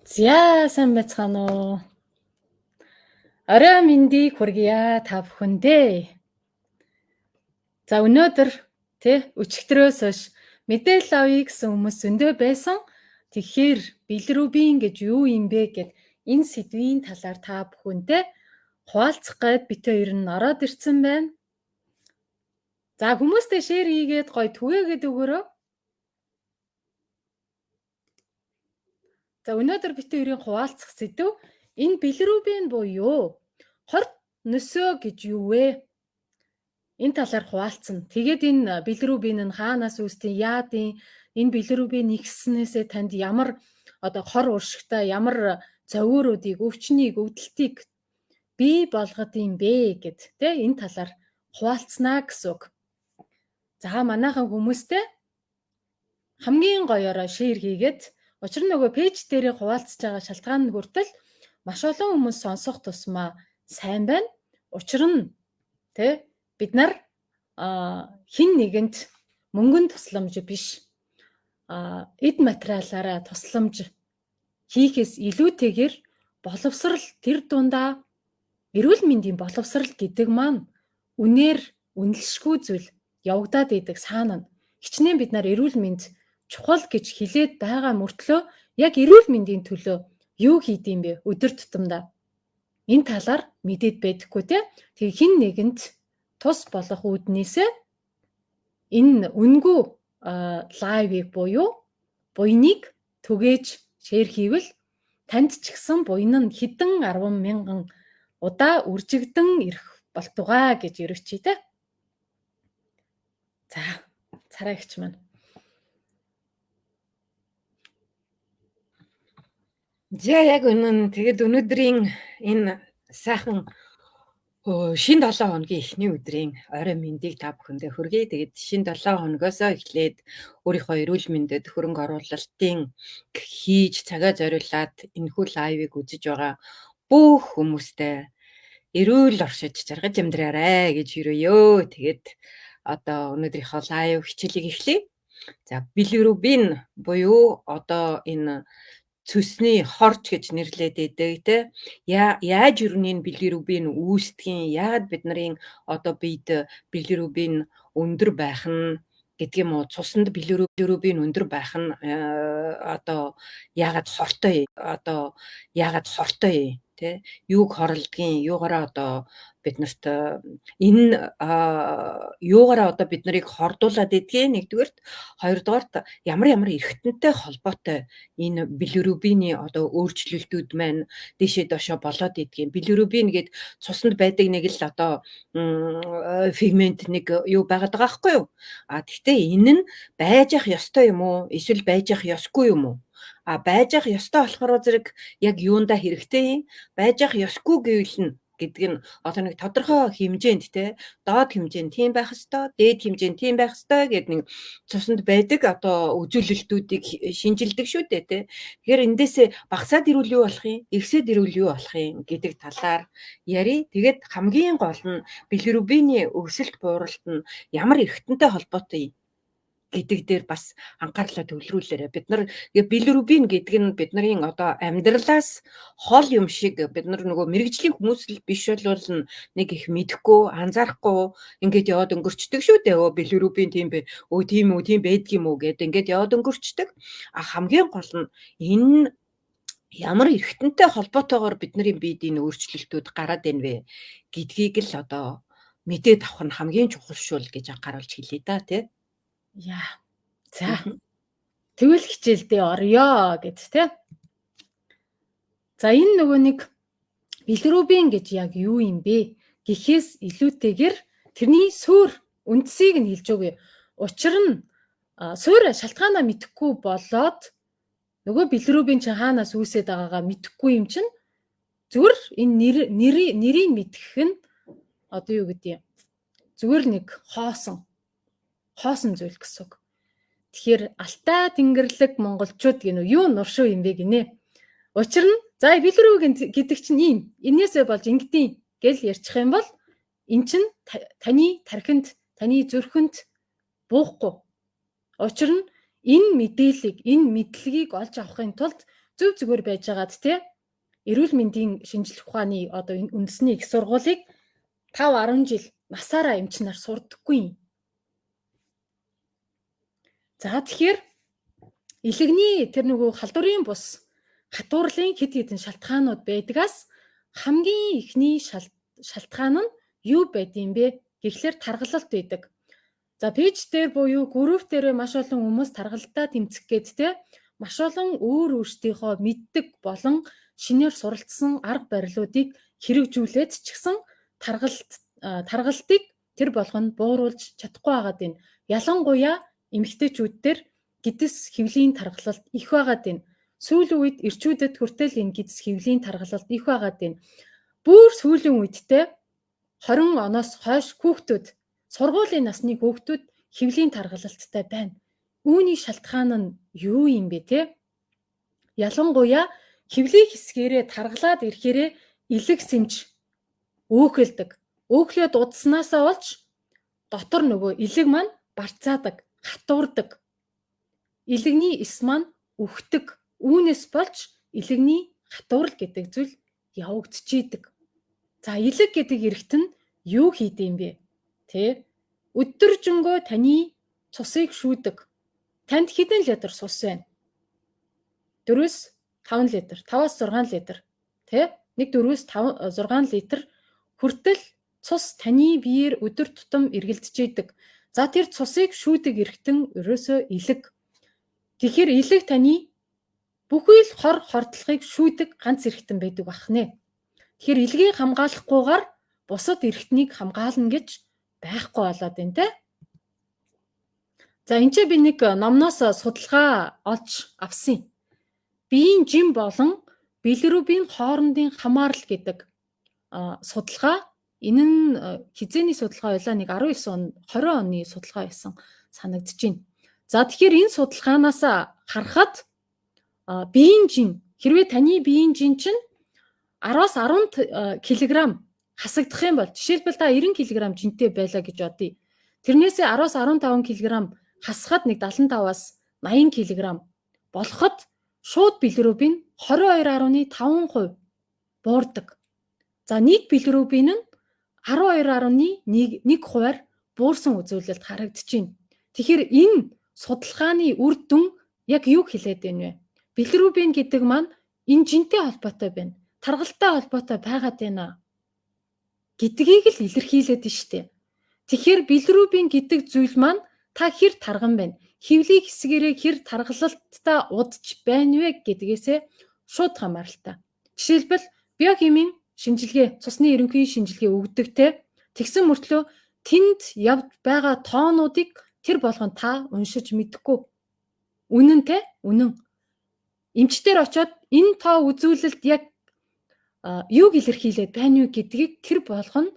За сайн байцгаана уу. Орой мэндийг хүргье та бүхэндээ. За өнөөдөр өчигдрөөс хойш мэдээлэл авъя гэсэн хүмүүс зөндөө байсан. Тэгэхээр билирубин гэж юу юм бэ гэд энэ сэдвийн талаар та бүхэнтэй хуваалцах гээд бид хоёр нь ороод ирсэн байна. За хүмүүстэй шеэр хийгээд гоё түгээгээд өгөөрэй. За өнөөдөр бид хоёрын хуваалцах сэдв энэ билирубин буюу хорт нөсөө гэж юу вэ? Энэ талаар хуваалцсан. Тэгээд энэ билирубин нь хаанаас үүсдэг, яадын, энэ билирубин ихснээсээ танд ямар хор уршигтай, ямар зовиоруудыг, өвчнийг, өвдөлтийг бий болгоод юм бэ гэд энэ талаар хуваалцнаа гэсэн үг. За манайхан хүмүүстэй хамгийн гоёороо шеэр хийгээд учир нь нөгөө пэйж дээрээ хуваалцж байгаа шалтгаан нь хүртэл маш олон хүмүүс сонсох тусмаа сайн байна. Учир нь бид нар хин нэгэнд мөнгөн тусламж биш эд материалаараа тусламж хийхээс илүүтэйгээр боловсрал тэр дундаа эрүүл мэндийн боловсрал гэдэг маань үнээр үнэлшгүй зүйл явагдаад идэг саана нь хичнээн бид нар эрүүл мэнд чухал гэж хэлээд байгаа мөртлөө яг эрүүл мэндийн төлөө юу хийдэм бэ өдөр тутамдаа энэ талаар мэдээд байдаггүй тэг хин нэгэнд тус болох үүднээсээ энэ үнгүй лайвыг буйныг түгээж шеэр хийвэл танд ч гэсэн буйн нь хэдэн 10 мянган удаа үржигдэн ирэх болтугай гэж өрөвчий За царайгч маань. За яг үнэн тэгээд өнөөдрийн энэ сайхан шин 7 хоногийн эхний өдрийн орой мэндийг та бүхэндээ хүргэе. Тэгээд шин 7 хоногоосоо эхлээд өөрийнхөө эрүүл мэндэд хөрөнгө оруулалтын хийж цагаа зориулаад энэхүү лайвыг үзэж байгаа бүх хүмүүстээ эрүүл оршиж жаргаж амьдраарай гэж хүрээё. Тэгээд өнөөдрийнхөө лайв хичээлийг эхлэе. За билирубин буюу энэ цөсний хорч гэж нэрлээд байдаг яаж өрнийн билирубин үүсдгийг яагаад бид нарын биед билирубин өндөр байх нь гэдэг юм уу цуснд билирубин өндөр байх нь яагаад хортой юуг хорлдгийн юугаараа бид нарт энэ юугаараа бид нарыг хордуулад идэх нэгдүгээрт хоёрдугаарт ямар эрхтэнтэй холбоотой энэ билирубины өөрчлөлтүүд маань дэшээ доошоо болоод идэх билирубин гэд цуснд байдаг нэг л фигмент нэг юу байгаад байгаа байхгүй юу гэхдээ энэ нь байж ах ёстой юм уу эсвэл байж ах ёсгүй юм уу байж ах ёстой болохоор зэрэг яг юунда хэрэгтэй байж ах ёсгүй гэвэл нь гэдэг нь нэг тодорхой хэмжээнд доод хэмжээнд тийм байх ёстой, дээд хэмжээнд тийм байх ёстой гэдэг нэг цуснд байдаг үзүүлэлтүүдийг шинжилдэг шүү дээ Тэгэхээр эндээсээ багасаад ирүүл юу болох юм, ихсээд ирүүл юу болох юм гэдэг талаар ярий. Тэгээд хамгийн гол нь билирубины өсөлт бууралт нь ямар эрхтэнтэй холбоотой гэдэг дээр бас анхаарлаа төвлөрүүлээрэй. Бид нар билирубин гэдэг нь бидний амьдралаас хол юм шиг бид нар нөгөө мэрэгжлийн хүмүүс л биш бол нэг их мэдэхгүй, анзаарахгүй ингээд яваад өнгөрчдөг шүү дээ. Билирубин тийм бэ. Тийм үү, тийм байдгийм үү гэдэг ингээд яваад өнгөрчдөг. Хамгийн гол нь энэ ямар эрхтэнтэй холбоотойгоор бидний биед энэ өөрчлөлтүүд гараад байна вэ гэдгийг л мэдээд авах нь хамгийн чухал шул гэж анхааруулж хэлье За тэгвэл хичээлдээ орё гэд За энэ нөгөө нэг билирубин гэж яг юу юм бэ гэхээс илүүтэйгээр тэрний суурь үндсийг нь хэлж өгье. Учир нь суурь шалтгаанаа мэдэхгүй болоод нөгөө билирубин чинь хаанаас үүсээд байгаагаа мэдэхгүй юм чинь зүгээр энэ нэрийг мэдэх нь юу гэдэг юм зүгээр нэг хоосон зүйл гэсэн үг. Тэгэхээр алтай тэнгэрлэг монголчууд гинөө юу нуршуу юм бэ гинэ. Учир нь за билирубин гэдэг чинь ийм энээсээ болж ингэдэм гэл ярьчих юм бол эн чинь таны тархинд, таны зүрхэнд буухгүй. Учир нь энэ мэдээллийг, энэ мэдлэгийг олж авахын тулд зөв зүгээр байжгаад те эрүүл мэндийн шинжилгээ ухааны одоо энэ үндэсний их сургуулийг 5-10 жил насаараа эмчнэр сурдаггүй юм. За тэгэхээр илэгний тэр нөгөө халдварын бус хатуурлын хэд хэдэн шалтгаанууд байдгаас хамгийн ихний шалтгаан нь юу байдığım бэ гэхлээр таргалалт байдаг. За пэйж дээр буюу групп дээр маш олон хүмүүс таргалтаа тэмцэх гээд те маш олон өөрсдийнхөө мэддэг болон шинээр суралцсан арга барилуудыг хэрэгжүүлээд ч гэсэн таргалтыг тэр болгонд бууруулж чадахгүй байгаад байна. Ялангуяа эмэгтэйчүүд дээр гидс хэвлийн таргалалт их байгаад байна. Сүүлийн үед эрчүүдэд хүртэл энэ гидс хэвлийн таргалалт их байгаад байна. Бүр сүүлийн үедтэй 20 оноос хойш хүүхдүүд сургуулийн насны хүүхдүүд хэвлийн таргалалттай байна. Үүний шалтгаан нь юу юм бэ те? Ялангуяа хэвлийн хэсгээрээ таргалаад ирэхээрээ илэг сэмж өөхөлдөг. Өөхлөө дудснаасаа болж дотор нөгөө илэг маань барцаадаг, хатуурдаг. Илэгний эс маань үхдэг. Үүнээс болж илэгний хатуурал гэдэг зүйл явагдчихийдэг. За илэг гэдэг эрэгт нь юу хийдэм бэ? Тэ? Өдөржингөө таны цусыг шүүдэг. Танд хэдэн литр цус байна? 4-5 литр, 5-6 литр. Тэ? 1-4-6 литр хүртэл цус таны биеэр өдөр тутам эргэлдэж идэг. За тэр цусыг шүүдэг эргэтэн ерөөсөө илэг. Тэгэхээр илэг таны бүхий л хор хордлогыг шүүдэг ганц эргэтэн байдаг бахнэ. Тэгэхээр илгийг хамгаалахгүйгээр бусад эргэтнийг хамгаална гэж байхгүй болоод байна те. За энэ ч би нэг номноос судалгаа олж авсан. Биеийн жим болон билирубин хоорондын хамаарал гэдэг судалгаа. Энэ нь хизээний судалгаа байлаа, нэг 19 он 20 оны судалгаа байсан санагдаж байна. За тэгэхээр энэ судалгаанаас харахад биеийн жин хэрвээ таны биеийн жин чинь 10-аас 10 кг хасагдах юм бол жишээлбэл та 90 кг жинтэй байлаа гэж бодъё. Тэрнээсээ 10-аас 15 кг хасахад нэг 75-аас 80 кг болоход шууд билирубин 22.5% буурдаг. За нийт билирубин нь 12.1%-аар буурсан үзүүлэлт харагдаж байна. Тэгэхээр энэ судалгааны үр дүн яг юу хэлээд байна вэ? Билирубин гэдэг маань энэ жинтэй холбоотой байна. Таргалтай холбоотой байгаад байна гэдгийг л илэрхийлээд байна шүү дээ. Тэгэхээр билирубин гэдэг зүйл маань та хэр тарган байна? Хэвлийн хэсгэрээ хэр таргалалттай удаж байна вэ гэдгээсээ шууд хамааралтай. Жишээлбэл биохимийн шинжилгээ, цусны ерөнхий шинжилгээ өгдөг те. Тэгсэн мөртлөө тэнд явж байгаа тоонуудыг тэр болгон та уншиж мэдэхгүй. Үнэн те? Үнэн. Эмчтэр очоод энэ тоо үзүүлэлт яг юуг илэрхийлээд байна юу гэдгийг тэр болгоно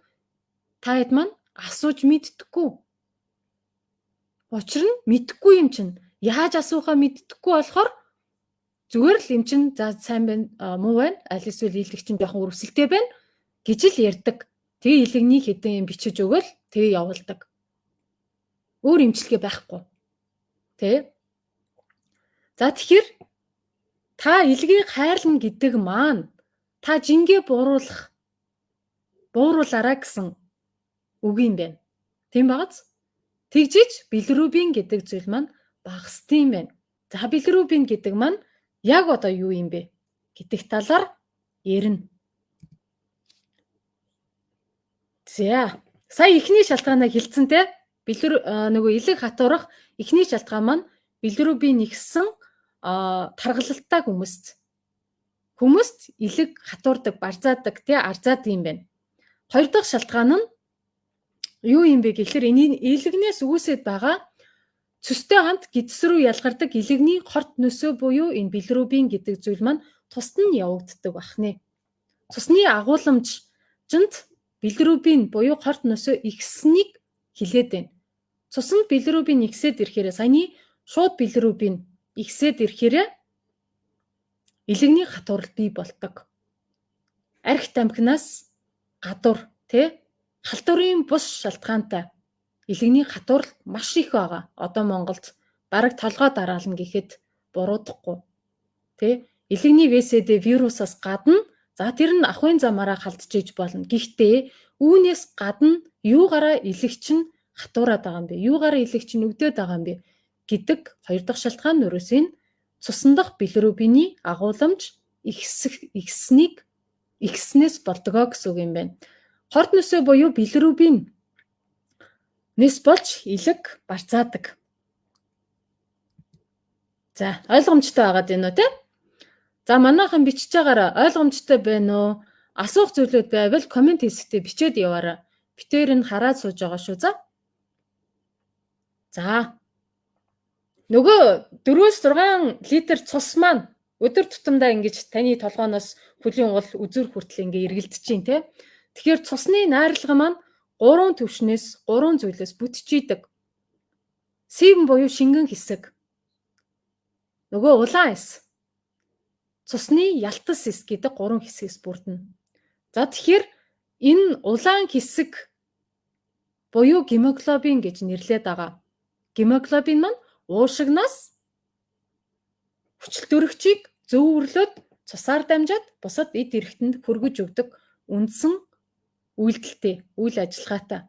таад маань асууж мэддэхгүй. Учир нь мэдхгүй юм чинь яаж асуухаа мэддэхгүй болохоор зүгээр л юм чинь за сайн байна муу байна аль эсвэл илэг чинь жоохон өрөвсөлтэй байна гэж л ярьдаг. Тэгээ илэгний хэдэн юм бичиж өгөөл тэгээ явуулдаг. Өөр эмчилгээ байхгүй. Тэ? За тэгэхээр та илгийг хайрлна гэдэг маань та жингээ бууруулаарай гэсэн үг юм байна. Тийм багаз? Тэгжиж билирубин гэдэг зүйл маань багасдсан байна. За билирубин гэдэг маань яг одоо юу юм бэ гэдэг талаар ярина. За сая эхний шалтгаанаа хэлсэн те. Нөгөө илэг хатуурах эхний шалтгаан маань билирубин ихсэн таргалалттай хүмүүст илэг хатуурдаг, барзаадаг, тий арзаад юм байна. Хоёр дахь шалтгаан нь юу юм бэ гэхээр энэ илэгнээс үүсээд байгаа цөстэй хамт гидс рүү ялгардаг илэгний хорт нөсөө буюу энэ билирубин гэдэг зүйл маань тусад нь явагддаг бахнэ. Цусны агуулмжинд билирубин буюу хорт нөсөө ихснийг хилээд байна. Цуснд билирубин ихсээд ирэхээр саяны шууд билирубин ихсээд ирэхээр илэгний хатуурал бий болдог. Архит амхинаас гадуур тий халдварын бус шалтгаантай илэгний хатуурал маш их байгаа. Одоо Монголд бараг толгой дараална гэхэд буруудахгүй. Тэ? Илэгний ВСД вирусаас гадна за тэр нь ахуйн замаараа халдчихж болно. Гэхдээ үүнээс гадна юугаараа илэгч нь хатуураад байгаа юм бэ? Юугаараа илэгч нь өвдөд байгаа юм бэ гэдэг хоёр дахь шалтгаан нь өрөөс энэ цусан дахь билирубиний агуулмж ихснээс болдгоо гэсэн үг юм байна. Хорт нөсөө буюу билирубин нэс болж илэг барцаадаг. За, ойлгомжтой байгаад байна уу те? За, манайхан бичиж байгаараа ойлгомжтой байна уу? Асуух зүйлүүд байвал комент хэсэгтээ бичээд яваарай. Битээр нь хараад сууж байгаа шүү. За. Нөгөө 4-6 литр цус маань өдөр тутамдаа ингэж таны толгооноос хөлийн уул үзүр хүртэл ингэ эргэлдэж чинь те. Тэгэхээр цусны найрлага маань 3 түвшнээс 3 зүйлээс бүтчихийдэг. Сивэн буюу шингэн хэсэг. Нөгөө улаан эс. Цусны ялтас эс гэдэг 3 хэсгээс бүрдэнэ. За тэгэхээр энэ улаан хэсэг буюу гемоглобин гэж нэрлэдэг байгаа. Гемоглобин маань уушигнаас хүчилтөрөгчийг зөвөрлөд цусаар дамжаад бусад эд эрхтэнд хүргэж өгдөг үндсэн үйлдэлтэй, үйл ажиллагаатай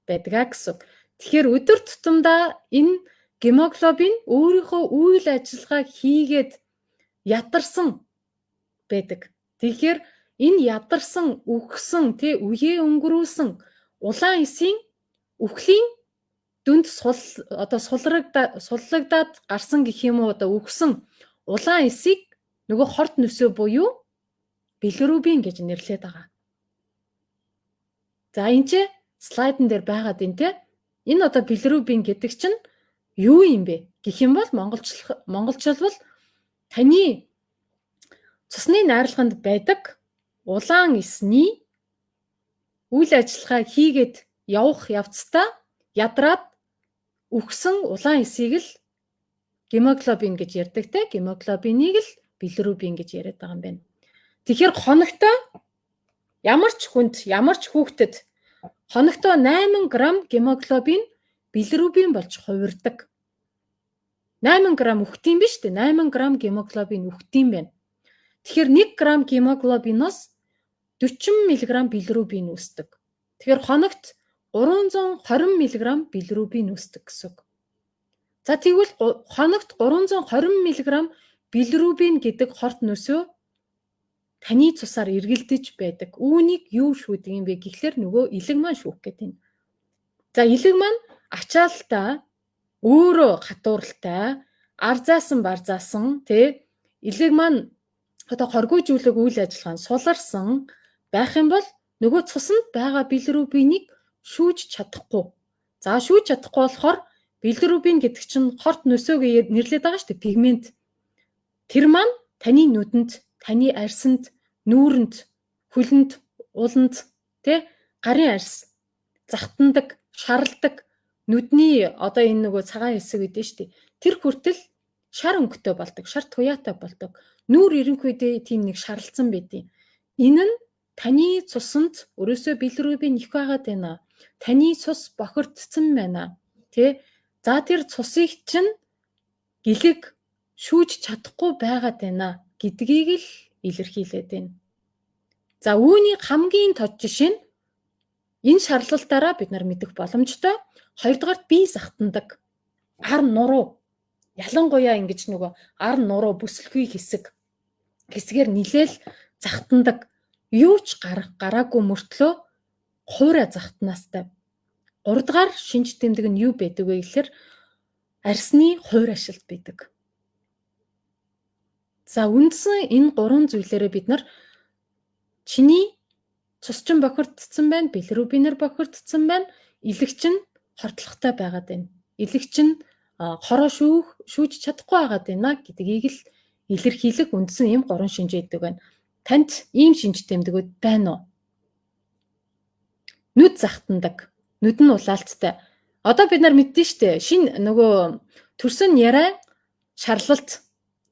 байдаг гэсэн. Тэгэхээр өдөр тутамдаа энэ гемоглобин өөрийнхөө үйл ажиллагааг хийгээд ядарсан байдаг. Тэгэхээр энэ ядарсан, үхсэн, үеэ өнгөрүүлсэн улаан эсийн үхлийн дүнд суллагдаад гарсан гэх юм уу үхсэн улаан эсийг нөгөө хорт нөсөө буюу билирубин гэж нэрлэдэг байгаа. За энэ ч слайдн дээр байгаад байна те. Энэ билирубин гэдэг чинь юу юм бэ? Гэх юм бол монголчилбал таны цусны найрлаганд байдаг улаан эсний үйл ажиллагааг хийгээд явах явцдаа ядраад үхсэн улаан эсийг л гемоглобин гэж ярьдаг те. Гемоглобиныг л билирубин гэж яриад байгаа юм байна. Тэгэхээр хоногтой ямар ч хүнд, ямар ч хүүхдэд хоногтой 8 г гемоглобин билирубин болж хувирдаг. 8 г үхтийм биш үү? 8 г гемоглобин үхтийм байна. Тэгэхээр 1 г гемоглобиноос 40 мг билирубин үүсдэг. Тэгэхээр хоногт 320 мг билирубин үүсдэг гэсэн үг. За тэгвэл хоногт 320 мг билирубин гэдэг хорт нөсөө таны цусаар эргэлдэж байдаг. Үүнийг юу шүүдэг юм бэ гэхлээр нөгөө илэг маань шүүх гэдэг юм. За илэг маань ачаалтаа өөрөө хатууралтай, арзаасан барзаасан илэг маань хоргойжүүлэг үйл ажиллагаа суларсан байх юм бол нөгөө цуснд байгаа билирубинийг шүүж чадахгүй. За шүүж чадахгүй болохоор билирубин гэдэг чинь хорт нөсөөг нэрлэдэг байгаа шүү дээ, пигмент. Тэр маань таны нүдэнд, таны арьсанд, нүүрэнд, хөлөнд, уланд, гарын арьс захтандаг, шарладаг, нүдний энэ нөгөө цагаан хэсэг гэдэг шүү дээ. Тэр хүртэл шар өнгөтэй болдог, шар туяатай болдог. Нүүр ерөнхийдөө тийм нэг шарлцсан байдیں۔ Энэ нь таны цуснд өрөөсөө билирубин их байгаад байна. Таны цус бохирдсон байна. За тэр цусыг чинь гэлэг шүүж чадахгүй байгаад байна гэдгийг л илэрхийлээд байна. За үүний хамгийн тод жишээ нь энэ шарлалтаараа бид нар мэдэх боломжтой. Хоёрдугаар бие захтандаг ар нуруу. Ялангуяа ингэж нөгөө ар нуруу бүсэлхүй хэсгээр нилээл захтандаг. Юу ч гараагүй мөртлөө хуурай захтнаастай. 3 дугаар шинж тэмдэг нь юу байдаг вэ гэхээр арьсны хуурай шилт байдаг. За үндсэн энэ 3 зүйлээрээ бид нар чиний цусчин бохирдсон байна, билирубинээр бохирдсон байна, илэгч нь хортлоготой байгаад байна. Илэгч нь хороо шүүж чадахгүй байгаад байна гэдгийг л илэрхийлэх үндсэн ийм 3 шинж өгдөг байна. Танд ийм шинж тэмдгүүд байна уу? Нүд захтандаг, нүд нь улаалттай. Одоо бид нар мэддэн штэ, шинэ нөгөө төрсөн нярай шарлалт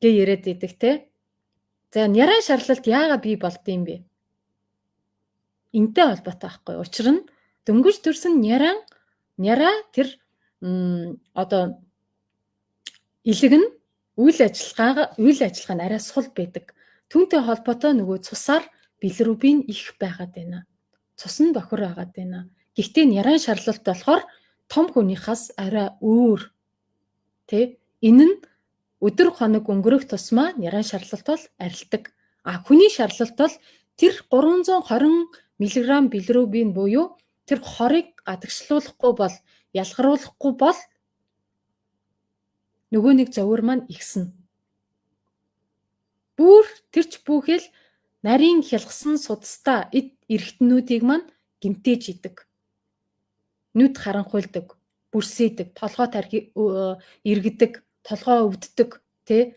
гэж яриад идэг те. За нярай шарлалт яагаад бий болдсон юм бэ? Энтэй холбоотой байхгүй. Учир нь дөнгөж төрсөн нярай тэр Илэг нь үйл ажиллагаа нь арай сул байдаг. Түүнтэй холбоотой нөгөө цусаар билирубин их байгаад байна. Цус нь бохир байгаад байна. Гэхдээ нярайн шарлалт болохоор том хүнийхээс арай өөр. Тэ? Энэ нь өдөр хоног өнгөрөх тусмаа нярайн шарлалт бол арилдаг. Хүний шарлалт бол тэр 320 мг билирубин буюу тэр хорыг гадагшлуулахгүй бол ялгаруулахгүй бол нөгөө нэг зовир маань ихснэ. Тэрч бүхэл нарийн хялгсан судастай эд эргэтнүүдийг маань гэмтээж идэг. Нүд харанхуйлдаг, бүрсийдэг, толгой эргэдэг, толгой өвддөг, тэ?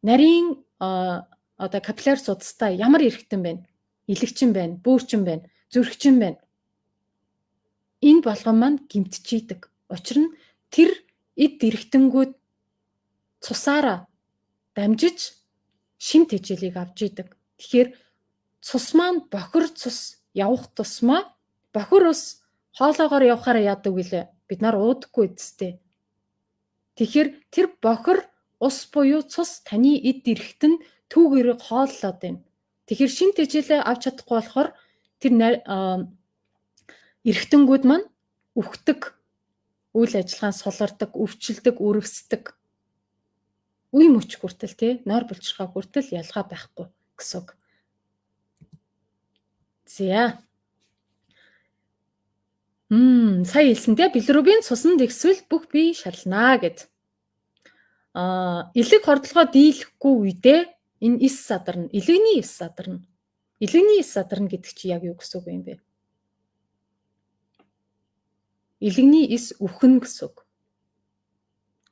Нарийн капилляр судастай ямар эргэтэн байна? Илэгчин байна, бөөрчин байна, зүрхчин байна. Энэ болгон маань гэмтчихийдэг. Учир нь тэр эд эргэтэнгүүд цусаараа дамжиж шимт хичээлийг авч идэг. Тэгэхээр цус маань бохир цус явах тусмаа бохир ус хоолоогоор явахаараа яадаг вүлээ? Бид нар уудаггүй үсттэй. Тэгэхээр тэр бохир ус буюу цус таны эд эргэтэн түүгээрээ хооллоод байна. Тэгэхээр шимт хичээлээ авч чадахгүй болохоор тэр эргэтэнгүүд маань үхдэг, үйл ажиллагаанд сулардаг, өвчлөдөг, үргэсдэг. Үе мөч хүртэл тий нойр булчирхай хүртэл ялгаа байхгүй гэсэн үг. За. Сая хэлсэндээ билирубин цуснд ихсвэл бүх бие шарлнаа гэд. Илэг хордлогоо дийлэхгүй үедээ энэ эс садарна, илэгний эс садарна. Илэгний эс садарна гэдэг чи яг юу гэсэн үг юм бэ? Илэгний эс үхэн гэсэн үг.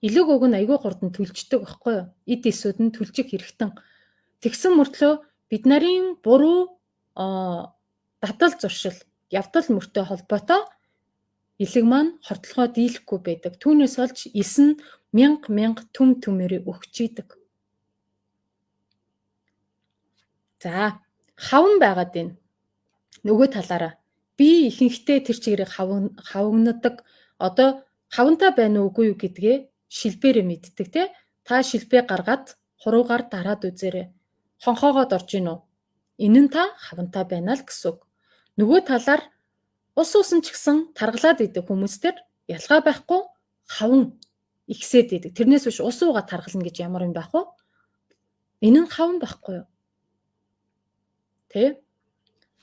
Илэг уг нь айгүй хурдан түлждэг байхгүй юу? Эд эсүүд нь түлжих хэрэгтэн. Тэгсэн мөртлөө бид нарын буруу дадал зуршил, явдал мөртэй холбоотой илэг маань хордлогоо дийлэхгүй байдаг. Түүнээс олж эс нь мянга төм төмөрөө өгч идэг. За, хаван байгаад байна. Нөгөө талаараа би ихэнхдээ тэр чигээрээ хавагнадаг. Одоо хавантай байна уугүй юу гэдгээ шилбээрээ мэддэг те. Та шилбээ гаргаад хуруугаар дараад үзээрэй. Хонхоогоод орж ийн үү? Энэ нь та хавантай байна л гэсэн үг. Нөгөө талаар ус усан ч гэсэн таргалаад идэг хүмүүстэр ялгаа байхгүй хаван ихсээд идэг. Тэрнээс биш ус ууга таргална гэж ямар юм байх вэ? Энэ нь хаван байхгүй юу? Тэ?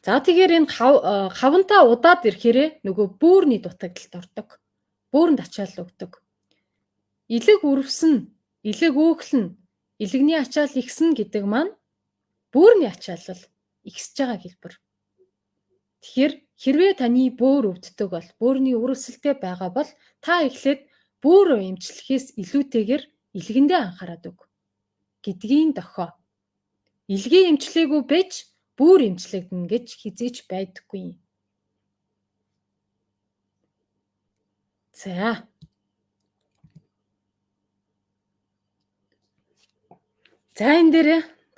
За тэгэхээр энэ хавантаа удаад ирэхээрээ нөгөө бөөрийн дутагдалд ордог. Бөөрөнд ачаал өгдөг. Илэг үрвсэн, илэг өөхлөн, илэгний ачаал ихсэн гэдэг маань бөөрийн ачаалал ихсэж байгаа хэлбэр. Тэгэхээр хэрвээ таны бөөр өвддөг бол, бөөрийн үрвсэлтэй байгаа бол та эхлээд бөөрөө эмчлэхээс илүүтэйгээр илгэндээ анхаарад өг гэдгийн дохио. Илгээ эмчлээгүй байж бөөр эмчлэгдэнэ гэж хизээч байдаггүй. За. За энэ дээр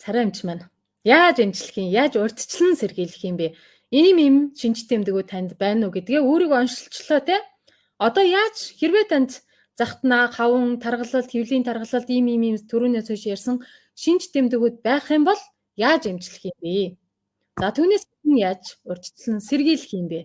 царай эмч маань яаж эмчлэх юм, яаж урьдчилан сэргийлэх юм бэ? Ийм шинж тэмдгүүд танд байна уу гэдгээ өөрийгөө оншилчлаа те. Одоо яаж хэрвээ танд захтнаа, хаван, таргалалт, хөвлийн таргалалт ийм түрүүнээс хойш ярьсан шинж тэмдгүүд байх юм бол яаж эмчлэх юм бэ? За түүнээс яаж урьдчилан сэргийлэх юм бэ?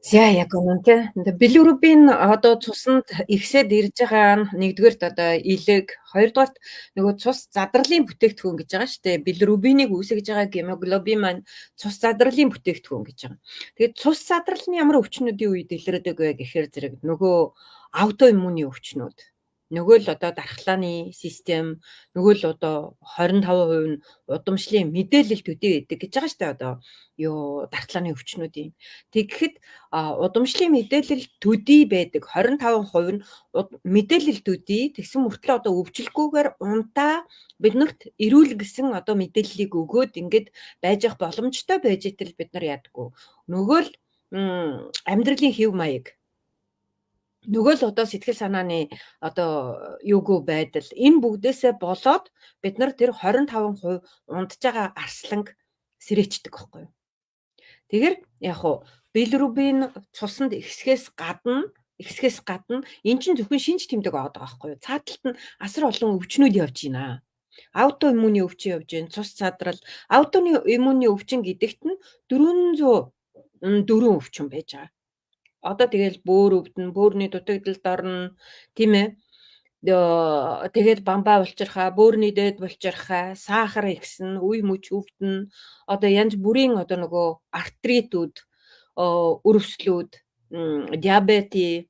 За яг үнэн тэ. Билирубин одоо цуснд ихсээд ирж байгаа нь нэгдүгээрт одоо илэг, хоёрдугаарт нөгөө цус задралын бүтээгдэхүүн гэж байгаа шүү дээ. Билирубиныг үүсгэж байгаа гемоглобин маань цус задралын бүтээгдэхүүн гэж байгаа. Тэгээд цус задрал нь ямар өвчнүүдийн үед илэрдэг вэ гэхээр зэрэг нөгөө аутоиммуны өвчнүүд. Нөгөө л одоо дархлааны систем, нөгөө л одоо 25% нь удамшлын мэдээлэл төдий байдаг гэж байгаа шүү дээ одоо юу дархлааны өвчнүүдийн. Тэгэхэд удамшлын мэдээлэл төдий байдаг 25% нь мэдээлэл төдий тэгсэн мөртлөө одоо өвчлгүйгээр унтаа биднэрт эрүүл гэсэн одоо мэдээллийг өгөөд ингээд байж явах боломжтой байж итэл бид нар яадаггүй. Нөгөө л амьдралын хэв маяг нөгөө л одоо сэтгэл санааны одоо юугүй байдал энэ бүгдээсээ болоод бид нар тэр 25% ундж байгаа арсланг сэрээчдэг байхгүй юу. Тэгэхээр яг хуу билирубин цуснд ихсгээс гадна ихсгээс гадна эн чинь зөвхөн шинж тэмдэг аваад байгаа байхгүй юу? Цааталт нь асар олон өвчнүүд явж байна. Аутоиммуны өвчин явж байна, цус цадрал. Аутоиммуны өвчин гэдэгт нь 404 өвчин байж байгаа. Одоо тэгэл бөөр өвдөн, бөөрийн дутагдалд орно, тийм ээ. Тэгээд бамбаа булчирхаа, бөөрийн дээд булчирхаа, сахар ихсэн, үе мөч өвдөн, одоо янз бүрийн одоо нөгөө артритүүд, өрөвслүүд, диабети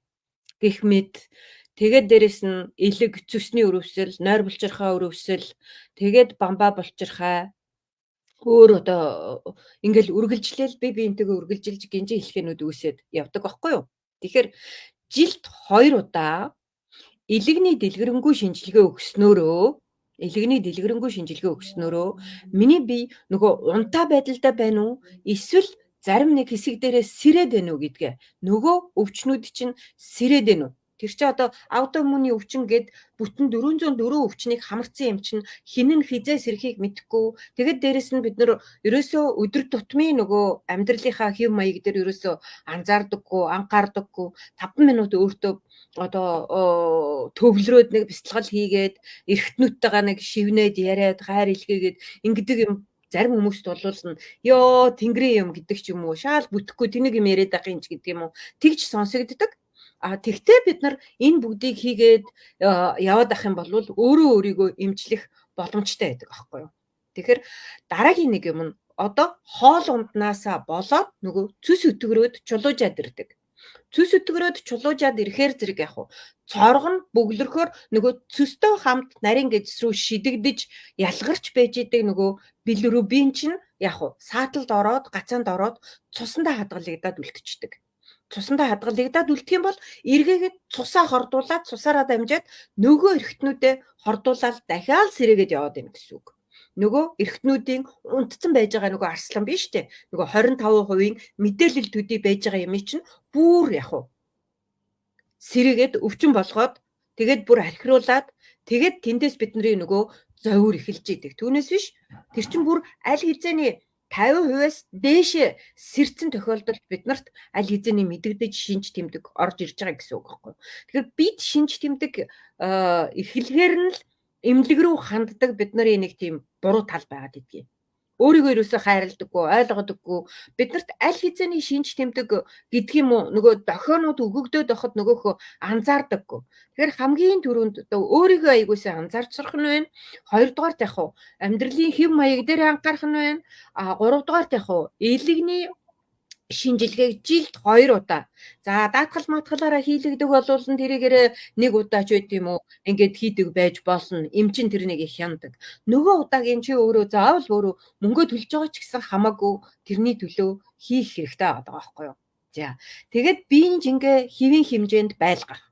гэх мэт. Тэгээд дээрэс нь элэг, цөсний өрөвсөл, нойр булчирхаа өрөвсөл, тэгээд бамбаа булчирхаа өөр одоо ингээл үргэлжлээл бие биентэйгээ үргэлжилж гинжин хэлхэнүүд үүсээд явдаг байхгүй юу? Тэгэхээр жилд 2 удаа элэгний дэлгэрэнгүй шинжилгээ өгснөөрөө миний бие нөгөө унтаа байдалтай байна уу? Эсвэл зарим нэг хэсэг дээрээ сэрээд байна уу гэдгээ нөгөө өвчнүүд чинь сэрээд байна уу? Тэр чи одоо аутоиммуны өвчин гэд бүтэн 404 өвчнийг хамарсан юм чинь хин нь хизээ сэрхийг мэдэхгүй. Тэгээд дээрэс нь бид нэр ерөөсөө өдөр тутмын нөгөө амьдралынхаа хэв маяг дээр ерөөсөө анзаардаггүй, анхаардаггүй 5 минут өөртөө одоо төвлөрөөд нэг бяцлал хийгээд эргэтнүүдтэйгээ нэг шивнээд яриад хайр илгээгээд ингэдэг юм зарим хүмүүст болуулна. Ёо тэнгэрийн юм гэдэг ч юм уу, шаал бүтэхгүй тэнийг юм яриад байгаа юм ч гэдэг юм уу. Тэгж сонсогддог. Тэгтээ бид нар энэ бүгдийг хийгээд яваад ах юм бол өөрөө өөрийгөө эмчлэх боломжтой байдаг аахгүй юу. Тэгэхээр дараагийн нэг юм нь одоо хоол унднаасаа болоод нөгөө цүс өтгөрөөд чулуужаад ирдэг. Цүс өтгөрөөд чулуужаад ирэхээр зэрэг яг уу цоргон бөглөрхөөр нөгөө цөстэй хамт нарийн гэжс рүү шидэгдэж ялгарч байж идэг нөгөө билирубин чинь яг уу сааталд ороод гацаанд ороод цусандаа хадгалагдаад үлдчихдэг. Цусандаа хадгалагдаад үлдэх юм бол эргээгээд цусаа хордуулаад цусаараа дамжаад нөгөө эргэтнүүдэд хордуулаад дахиад сэрээгээд яваад байна гэсэн үг. Нөгөө эргэтнүүдийн унтцсан байж байгаа нөгөө арслан биш үү? Нөгөө 25% мэдээлэл төдий байж байгаа юм чинь бүр яг уу сэрээгээд өвчин болгоод тэгээд бүр архируулаад тэгээд тэндээс бидний нөгөө зовир эхэлж идэг. Түүнээс биш тэр чинь бүр аль хэзээний 50%-аас дээш сэрцэн тохиолдолд биднэрт аль хэзээний мэдэгдэж шинж тэмдэг орж ирж байгаа гэсэн үг байхгүй. Тэгэхээр бид шинж тэмдэг эхлэхээр нь л эмнэлэг рүү ханддаг бидний нэг тийм буруу тал байгаад идэгий. Өөрийгөө юусоо хайрладаггүй, ойлгодоггүй. Биднэрт аль хэзээний шинж тэмдэг гэдэг юм уу нөгөө дохионууд өгөгдөөд байхад нөгөөхөө анзаардаггүй. Тэгэхээр хамгийн түрүүнд одоо өөрийгөө аягуулсаа анзаарч сурах нь байна. Хоёрдугаарт яг уу амьдралын хэв маяг дээр анхаарах нь байна. Гуравдугаарт яг уу элэгний шинжилгээг жилд 2 удаа. За даатгал матгалаараа хийлэгдэг болвол нь тэрийгээрээ 1 удаа ч байт юм уу ингээд хийдэг байж болно. Эмчин тэрнийг их хяндаг. Нөгөө удаагийн чи өөрөө заавал өөрөө мөнгө төлж байгаа ч гэсэн хамаагүй тэрний төлөө хийх хэрэгтэй байгаа байхгүй юу? За тэгээд биеийн жингээ хэвийн хэмжээнд байлгах.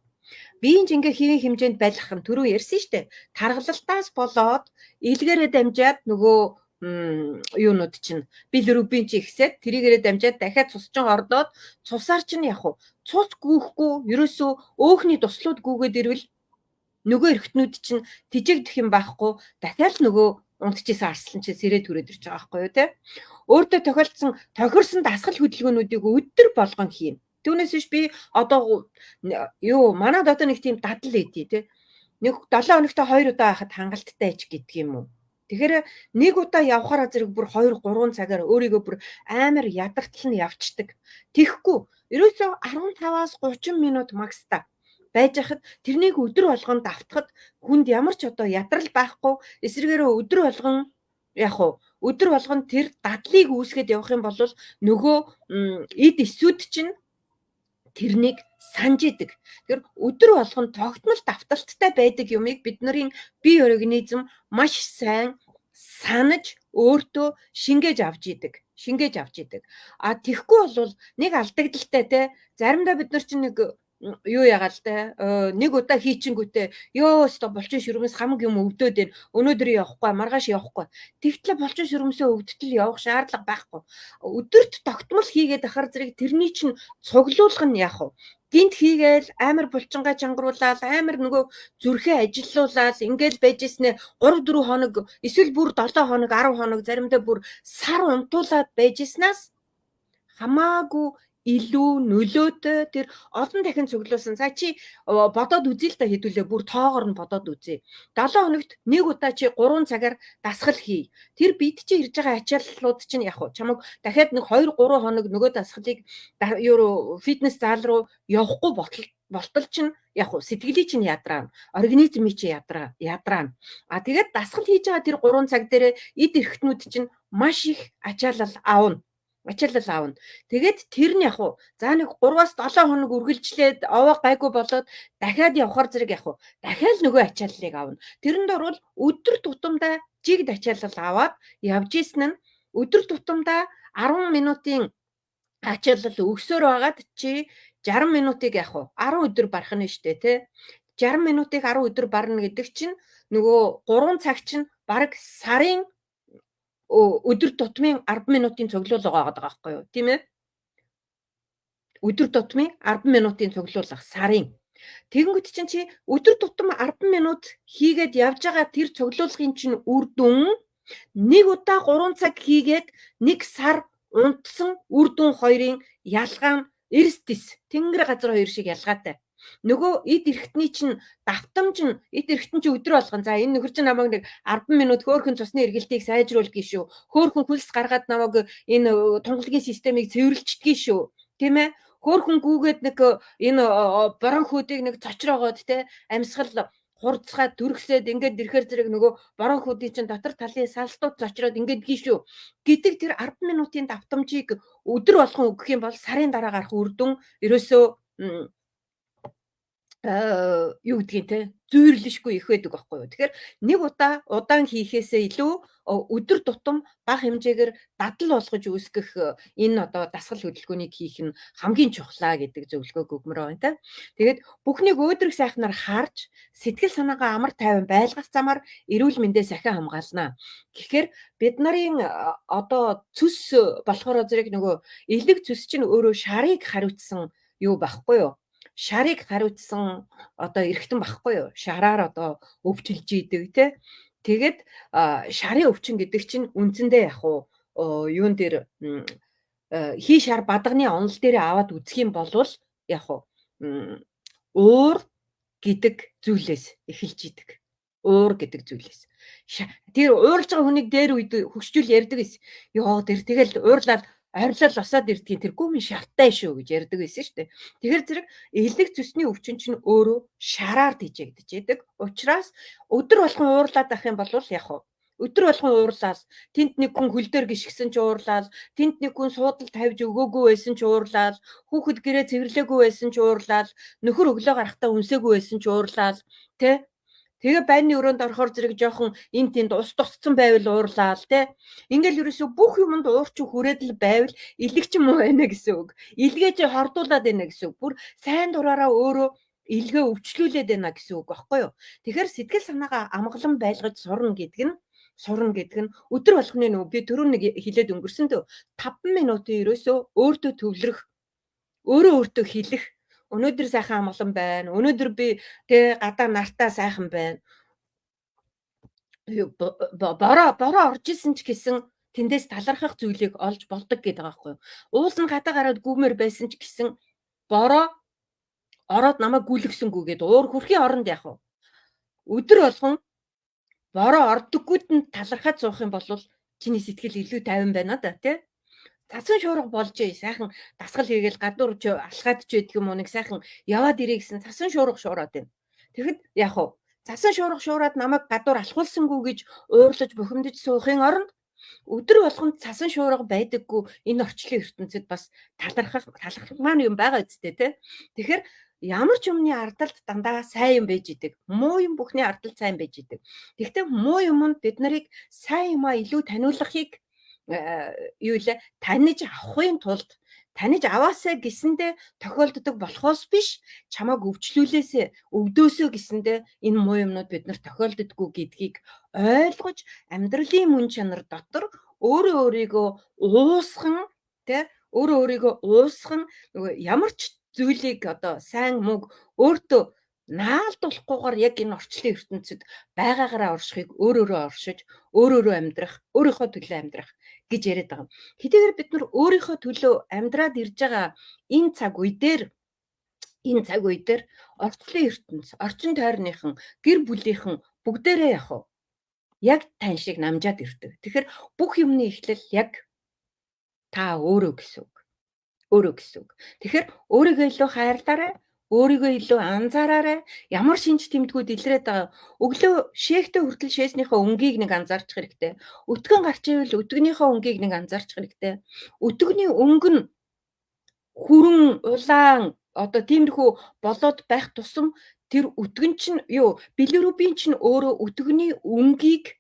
Биеийн жингээ хэвийн хэмжээнд байлгах нь түрүү ярьсан шүү дээ. Тархалтаас болоод илгээрээ дамжаад нөгөө юунууд чинь билирубин чи ихсээд тэрийгээрээ дамжаад дахиад цус чин ордоод цусаар чинь яг уу цус гүүхгүй ерөөсөө өөхний туслууд гүүгээд ирвэл нөгөө эргэтнүүд чинь тижээгдэх юм байхгүй дахиад нөгөө унтчихсан арслан чи сэрээ түрээд ирж байгаа байхгүй юу те. Өөртөө тохирсон дасгал хөдөлгөөнүүдийг өдөр болгон хийн. Түүнээс биш би одоо манад одоо нэг тийм дадал эдий те. Нэг 7 хоногт 2 удаа байхад хангалттай ч гэдэг юм уу. Тэгэхээр 1 удаа явхаараа зэрэг бүр 2-3 цагаар өөрийгөө бүр амар ядартал нь явцдаг. Тэхгүй ерөөсөө 15-аас 30 минут макстай байж хахад тэрнийг өдөр болгон давтахад хүнд ямар ч одоо ядрал байхгүй эсвэргээрээ өдөр болгон яг уу өдөр болгон тэр дадлыг үүсгээд явах юм бол нөгөө эд эсүүд чинь тэрнийг санаж идэг. Тэгэхээр өдөр болгон тогтмол давталттай байдаг юмыг бидний бие организм маш сайн санаж өөртөө шингээж авч идэг. Тэгэхгүй бол нэг алдагдaltaй те заримдаа бид нар чинь нэг юу ягаал те 1 удаа хийчингүүтээ ёо өстө булчин шүрмэс хамаг юм өвдөд байна. Өнөөдөр явахгүй, маргааш явахгүй. Тэгтлээ булчин шүрмэсээ өвдөлтөл явах шаардлага байхгүй. Өдөрт тогтмол хийгээд ахаар зэрэг тэрний чинь цуглуулга нь яах вэ? Гинт хийгээл амар булчингаа чангаруулаад амар нөгөө зүрхээ ажилуулаад ингээл байжснээ 3-4 хоног эсвэл бүр 7 хоног 10 хоног заримдаа бүр сар унтуулаад байжснаас хамаагүй илүү нөлөөтэй тэр олон дахин цуглуулсан. За чи бодоод үзье л да хэдүүлээ бүр тоогоор нь бодоод үзье. 7 хоногт нэг удаа чи 3 цагаар дасгал хий. Тэр бид чи ирж байгаа ачааллууд чинь яг чамаг дахиад нэг 2 3 хоног нөгөө дасгалыг юу фитнес зал руу явахгүй болтол чинь яг сэтгэлийн чинь ядраа, организмын чинь ядраа. А тэгээд дасгал хийж байгаа тэр 3 цаг дээр эд эрхтнүүд чинь маш их ачаалал аавна. Тэгээд тэр нь яг за нэг 3-аас 7 хоног үргэлжлээд овоо гайгүй болоод дахиад явхаар зэрэг дахиад нөгөө ачааллыг аавна. Тэрэнд орвол өдөр тутамдаа жигд ачаалал аваад явж исэн нь өдөр тутамдаа 10 минутын ачаалал өгсөөр байгаад чи 60 минутыг 10 өдөр барах нь штэ тий. 60 минутыг 10 өдөр барна гэдэг чинь нөгөө 3 цаг чинь бараг сарын өдөр тутмын 10 минутын цуглуулга байгаа байхгүй юу? Тийм ээ? Өдөр тутмын 10 минутын цуглуулга сарын. Тэгэнгүүт чинь чи өдөр тутам 10 минут хийгээд явж байгаа тэр цуглуулгын чинь үр дүн нэг удаа 3 цаг хийгээд нэг сар унтсан үр дүн хоёрын ялгаа нь эрсдэс. Тэнгэр газар хоёр шиг ялгаатай. Нөгөө эд эрхтний чинь давтамж нь эд эрхтэн чинь өдөр болгон за энэ нөхөр чинь намайг нэг 10 минут хөөхөн цусны эргэлтийг сайжруулах гэж шүү. Хөөхөн хөлс гаргаад намайг энэ тунгалгийн системийг цэвэрлждэг шүү. Тийм ээ? Хөөхөн гүүгээд нэг энэ борон хүүдийг нэг цочроогоод те амьсгал хурцгаад төрөхсөд ингээд ирэхэр зэрэг нөгөө борон хүүдийн чинь дотор талын салстууд цочроод ингээд гişүү гэдэг тэр 10 минутын давтамжийг өдөр болгон өгөх юм бол сарын дараа гарах үр дүн ерөөсөө юу гэдгийг те зүйрлэшгүй их байдаг байхгүй юу. Тэгэхээр нэг удаан хийхээсээ илүү өдөр тутам бага хэмжээгээр дадал болгож үүсгэх энэ одоо дасгал хөдөлгөөнийг хийх нь хамгийн чухлаа гэдэг зөвлөгөөг өгмөр байна те. Тэгээд бүхнийг өөдрөг сайхнаар харж сэтгэл санаагаа амар тайван байлгах замаар эрүүл мэндээ сахин хамгаална. Тэгэхээр бид нарын одоо цөс болохоор зэрэг нөгөө элэг цөс чинь өөрөө шарыг хариуцсан юу байхгүй юу? Шарыг хариуцсан одоо эргэтэн багхгүй юу? Шараар одоо өвчлж идэг те. Тэгээд шарын өвчин гэдэг чинь үндсэндээ яг юун дээр хий шар бадганы онол дээр аваад үзэх юм бол яг уур гэдэг зүйлээс эхэлж идэг. Уур гэдэг зүйлээс. Тэр уурлж байгаа хүнийг дээр үед хөгшчүүл ярьдаг гэсэн. Йоо тэр тэгэл уурлаад арилал осоод ирдгийн тэр гүмэн шартай шүү гэж ярьдаг байсан шүү дээ. Тэгэхээр зэрэг элэг цөсний өвчин чинь өөрөө шараар дижэгдэж идэг. Учираас өдөр болгон уурлаад байх юм бол яг өдөр болгон уурлаад тэнд нэг хүн хөл дээр гიშгсэн ч уурлаад тэнд нэг хүн суудал тавьж өгөөгүй байсан ч уурлаад хүүхэд гэрээ цэвэрлээгүй байсан ч уурлаад нөхөр өглөө гарахтаа үнсээгүй байсан ч уурлаад тэ тэгээ байрны өрөөнд орохоор зэрэг жоохон энэ тэнд ус тусцсан байвал уурлаа л те. Ингээл ерөөсөө бүх юмд уурч хүрээдэл байвал илгэж муу байна гэсэн үг. Илгээж хордуулаад байна гэсэн үг. Бүр сайн дураараа өөрөө илгээ өвчлүүлээд байна гэсэн үг байхгүй юу? Тэгэхээр сэтгэл санаагаа амгалан байлгаж сурна гэдэг нь өдөр болгоны нөгөө би түрүү нэг хилээд өнгөрсөн дөө 5 минутын ерөөсөө өөртөө төвлөрөх, өөртөө хэлэх өнөөдөр сайхан амгалан байна. Өнөөдөр би тэ гадаа нартаа сайхан байна. Бороо орж исэн ч гэсэн тэндээс талархах зүйлийг олж болдог гэдэг байгаа байхгүй юу. Уул нь гадаа гараад гүмээр байсан ч гэсэн бороо ороод намайг гүлгсэнгүүгээд уур хүрхийн оронд яах вэ? Өдөр болгон бороо ордоггүйд нь талархаад суух юм бол чиний сэтгэл илүү тайван байна да тий. Цасан шуурга болж сайхан дасгал хийгээл гадуур алхаад ч байдаг юм уу нэг сайхан яваад ирээ гэсэн цасан шуурга шуураад байна. Тэгэхэд яах вэ? Цасан шуурга шуураад намайг гадуур алхуулсангүй гэж уурлаж бухимдаж суухын оронд өдөр болгонд цасан шуурга байдаггүй энэ орчлон ертөнцид бас талархах маань юм байгаа үсттэй тий. Тэгэхээр ямар ч юмны ардалт дандаа сайн юм байж идэг. Муу юм бүхний ардалт сайн байж идэг. Гэхдээ муу юмд бид нарыг сайн юмаа илүү таниулахыг юу лээ таньж авахын тулд таньж аваасаа гэсэндээ тохиолддог болохоос биш чамааг өвчлүүлээсээ өвдөөсөө гэсэндээ энэ муу юмнууд биднэр тохиолддоггүй гэдгийг ойлгож амьдралын мөн чанар дотор өөрийгөө уусган тэ өөрөө өөрийгөө уусган нөгөө ямар ч зүйлийг одоо сайн мөг өөртөө наалдуулахгүйгээр яг энэ орчлын ертөнцид байгаагаараа оршихыг өөрөөрөө оршиж, өөрөөрөө амьдрах, өөрийнхөө төлөө амьдрах гэж яриад байгаа юм. Хэдийгээр бид нар өөрийнхөө төлөө амьдраад ирж байгаа энэ цаг үе дээр орчлын ертөнц, орчин тойрныхан, гэр бүлийнхэн бүгдээрээ яг тань шиг намжаад ирдэг. Тэгэхээр бүх юмны эхлэл яг та өөрөө гэсэн үг. Тэгэхээр өөрийгөө илүү хайрлаарай, өөрийгөө илүү анзаараарай. Ямар шинж тэмдгүүд илрээд байгаа. Өглөө шээхтэй хүртэл шээснийхээ өнгийг нэг анзаарчих хэрэгтэй. Өтгөн гарч ивэл өтгөнийхөө өнгийг нэг анзаарчих хэрэгтэй. Өтгөний өнгө нь хүрэн улаан тиймэрхүү болоод байх тусам тэр өтгөн чинь билирубин чинь өөрөө өтгөний өнгийг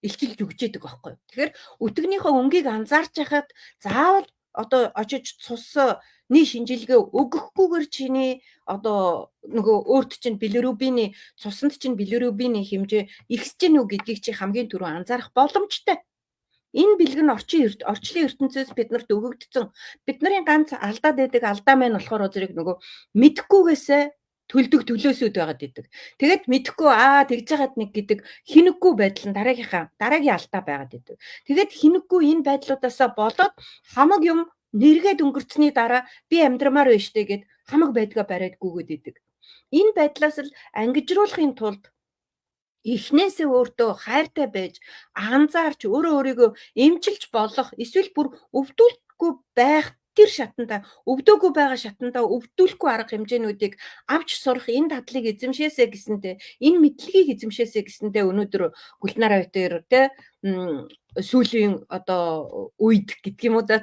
илчилж өгч идэг байхгүй. Тэгэхээр өтгөнийхөө өнгийг анзаарч байхад заавал очиж цусны шинжилгээ өгөхгүйгээр чиний нөгөө өөрт чинь билирубины цуснд чинь билирубины хэмжээ ихсэж гэнэ үү гэдгийг чи хамгийн түрүү анзаарах боломжтой. Энэ бэлэг нь орчлын ертөнцөөс биднэрт өгөгдсөн. Бидний ганц алдаад байдаг алдаа маань болохоор зэрэг нөгөө мэдхгүйгээсээ төлдөг төлөөсүүд байгаад идэг. Тэгээд мэдхгүй тэгж жагаад нэг гэдэг хинэггүй байдал нь дараагийн алдаа байгаад идэг. Тэгээд хинэггүй энэ байдлуудаасаа болоод хамаг юм нэргээд өнгөрцсөний дараа би амьдрамаар байна штэ гэд хамаг байдгаа бариад гүгээд идэг. Энэ байдлаас л ангижруулахын тулд эхнээсээ өөртөө хайртай байж анзаарч өөрийгөө эмчилж болох эсвэл бүр өвдүүлэхгүй байх тэр шатанда өвдөөгүй байгаа шатанда өвдүүлэхгүй арга хэмжээнүүдийг авч сурах энэ тадлыг эзэмшээсэ гэсэнтэй энэ мэдлэгийг эзэмшээсэ гэсэнтэй өнөөдөр Гүлнар Авитер сүүлийн үед гэдэг юм уу та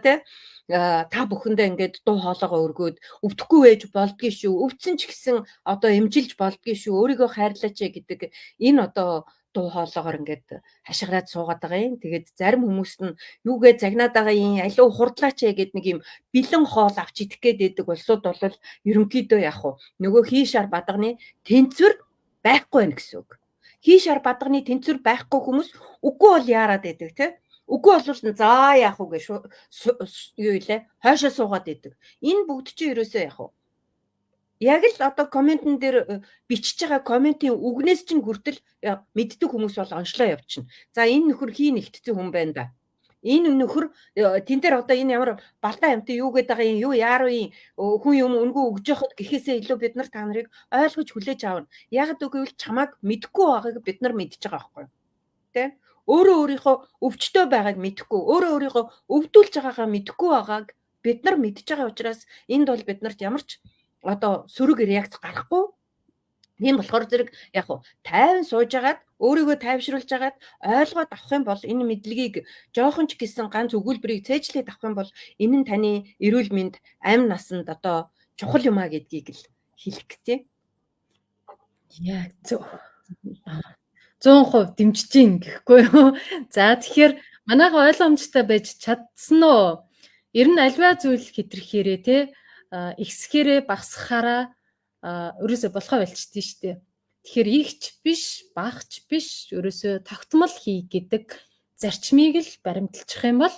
та бүхэндээ ингээд дуу хоолойгоо өргөөд өвдөхгүй байж болдгий шүү. Өвдсөн ч гэсэн эмжилж болдгий шүү. Өөрийгөө хайрлаач гэдэг энэ дуу хоолойгоор ингээд хашгираад суугаад байгаа юм. Тэгээд зарим хүмүүс нь юугээ загнаад байгаа юм алуу хурдлаач гэд нэг юм бэлэн хоол авч идэх гээд байдаг улсууд бол ерөнхийдөө нөгөө хийшар бадганы тэнцвэр байхгүй байна гэсэн үг. Хийшар бадганы тэнцвэр байхгүй хүмүүс үгүй бол яарад байдаг те. Үгүй бол за яах вэ гэж хойшоо суугаад байдаг. Энэ бүгд чинь ерөөсөө яг л комментэн дээр бичиж байгаа комментийн үгнээс чинь хүртэл мэддэг хүмүүс бол онцлоо явчихна. За энэ нөхөр хий нэгтцэн хүн байна да. Энэ нөхөр тэн дээр энэ ямар балтаа юмтай юу гэдэг байгаа юм юу яаруу хүн юм өнгөө өгж яхад гэхээсээ илүү бид нар та нарыг ойлгож хүлээж аавна. Яг гэвэл чамайг мэдхгүй байгааг бид нар мэдж байгаа байхгүй юу? Тэ? Өөрөө өөрийнхөө өвчтөй байгааг мэдэхгүй, өөрөө өөрийгөө өвдүүлж байгаагаа мэдэхгүй байгааг бид нар мэдж байгаа учраас энд бол биднэрт ямар ч сөрөг реакц гарахгүй. Тийм болохоор зэрэг тайван сууж агаад өөрийгөө тайвшруулж агаад ойлгоод авах юм бол энэ мэдлэгийг жоохон ч гэсэн ганц өгүүлбэрийг цээжлээд авах юм бол энэ нь таны эрүүл мэнд амь насанд чухал юм гэдгийг л хэлэх гээ. Яг зөв. 100% дэмжиж гин гэхгүй юу. За тэгэхээр манайха ойлгомжтой байж чадсан уу? Ер нь альва зүйл хэтрэхээрээ те ихсгээрээ багсахаараа ерөөсөө болохоо болчихдээ штэ. Тэгэхээр ихч биш, багч биш, ерөөсөө тогтмол хий гэдэг зарчмыг л баримталчих юм бол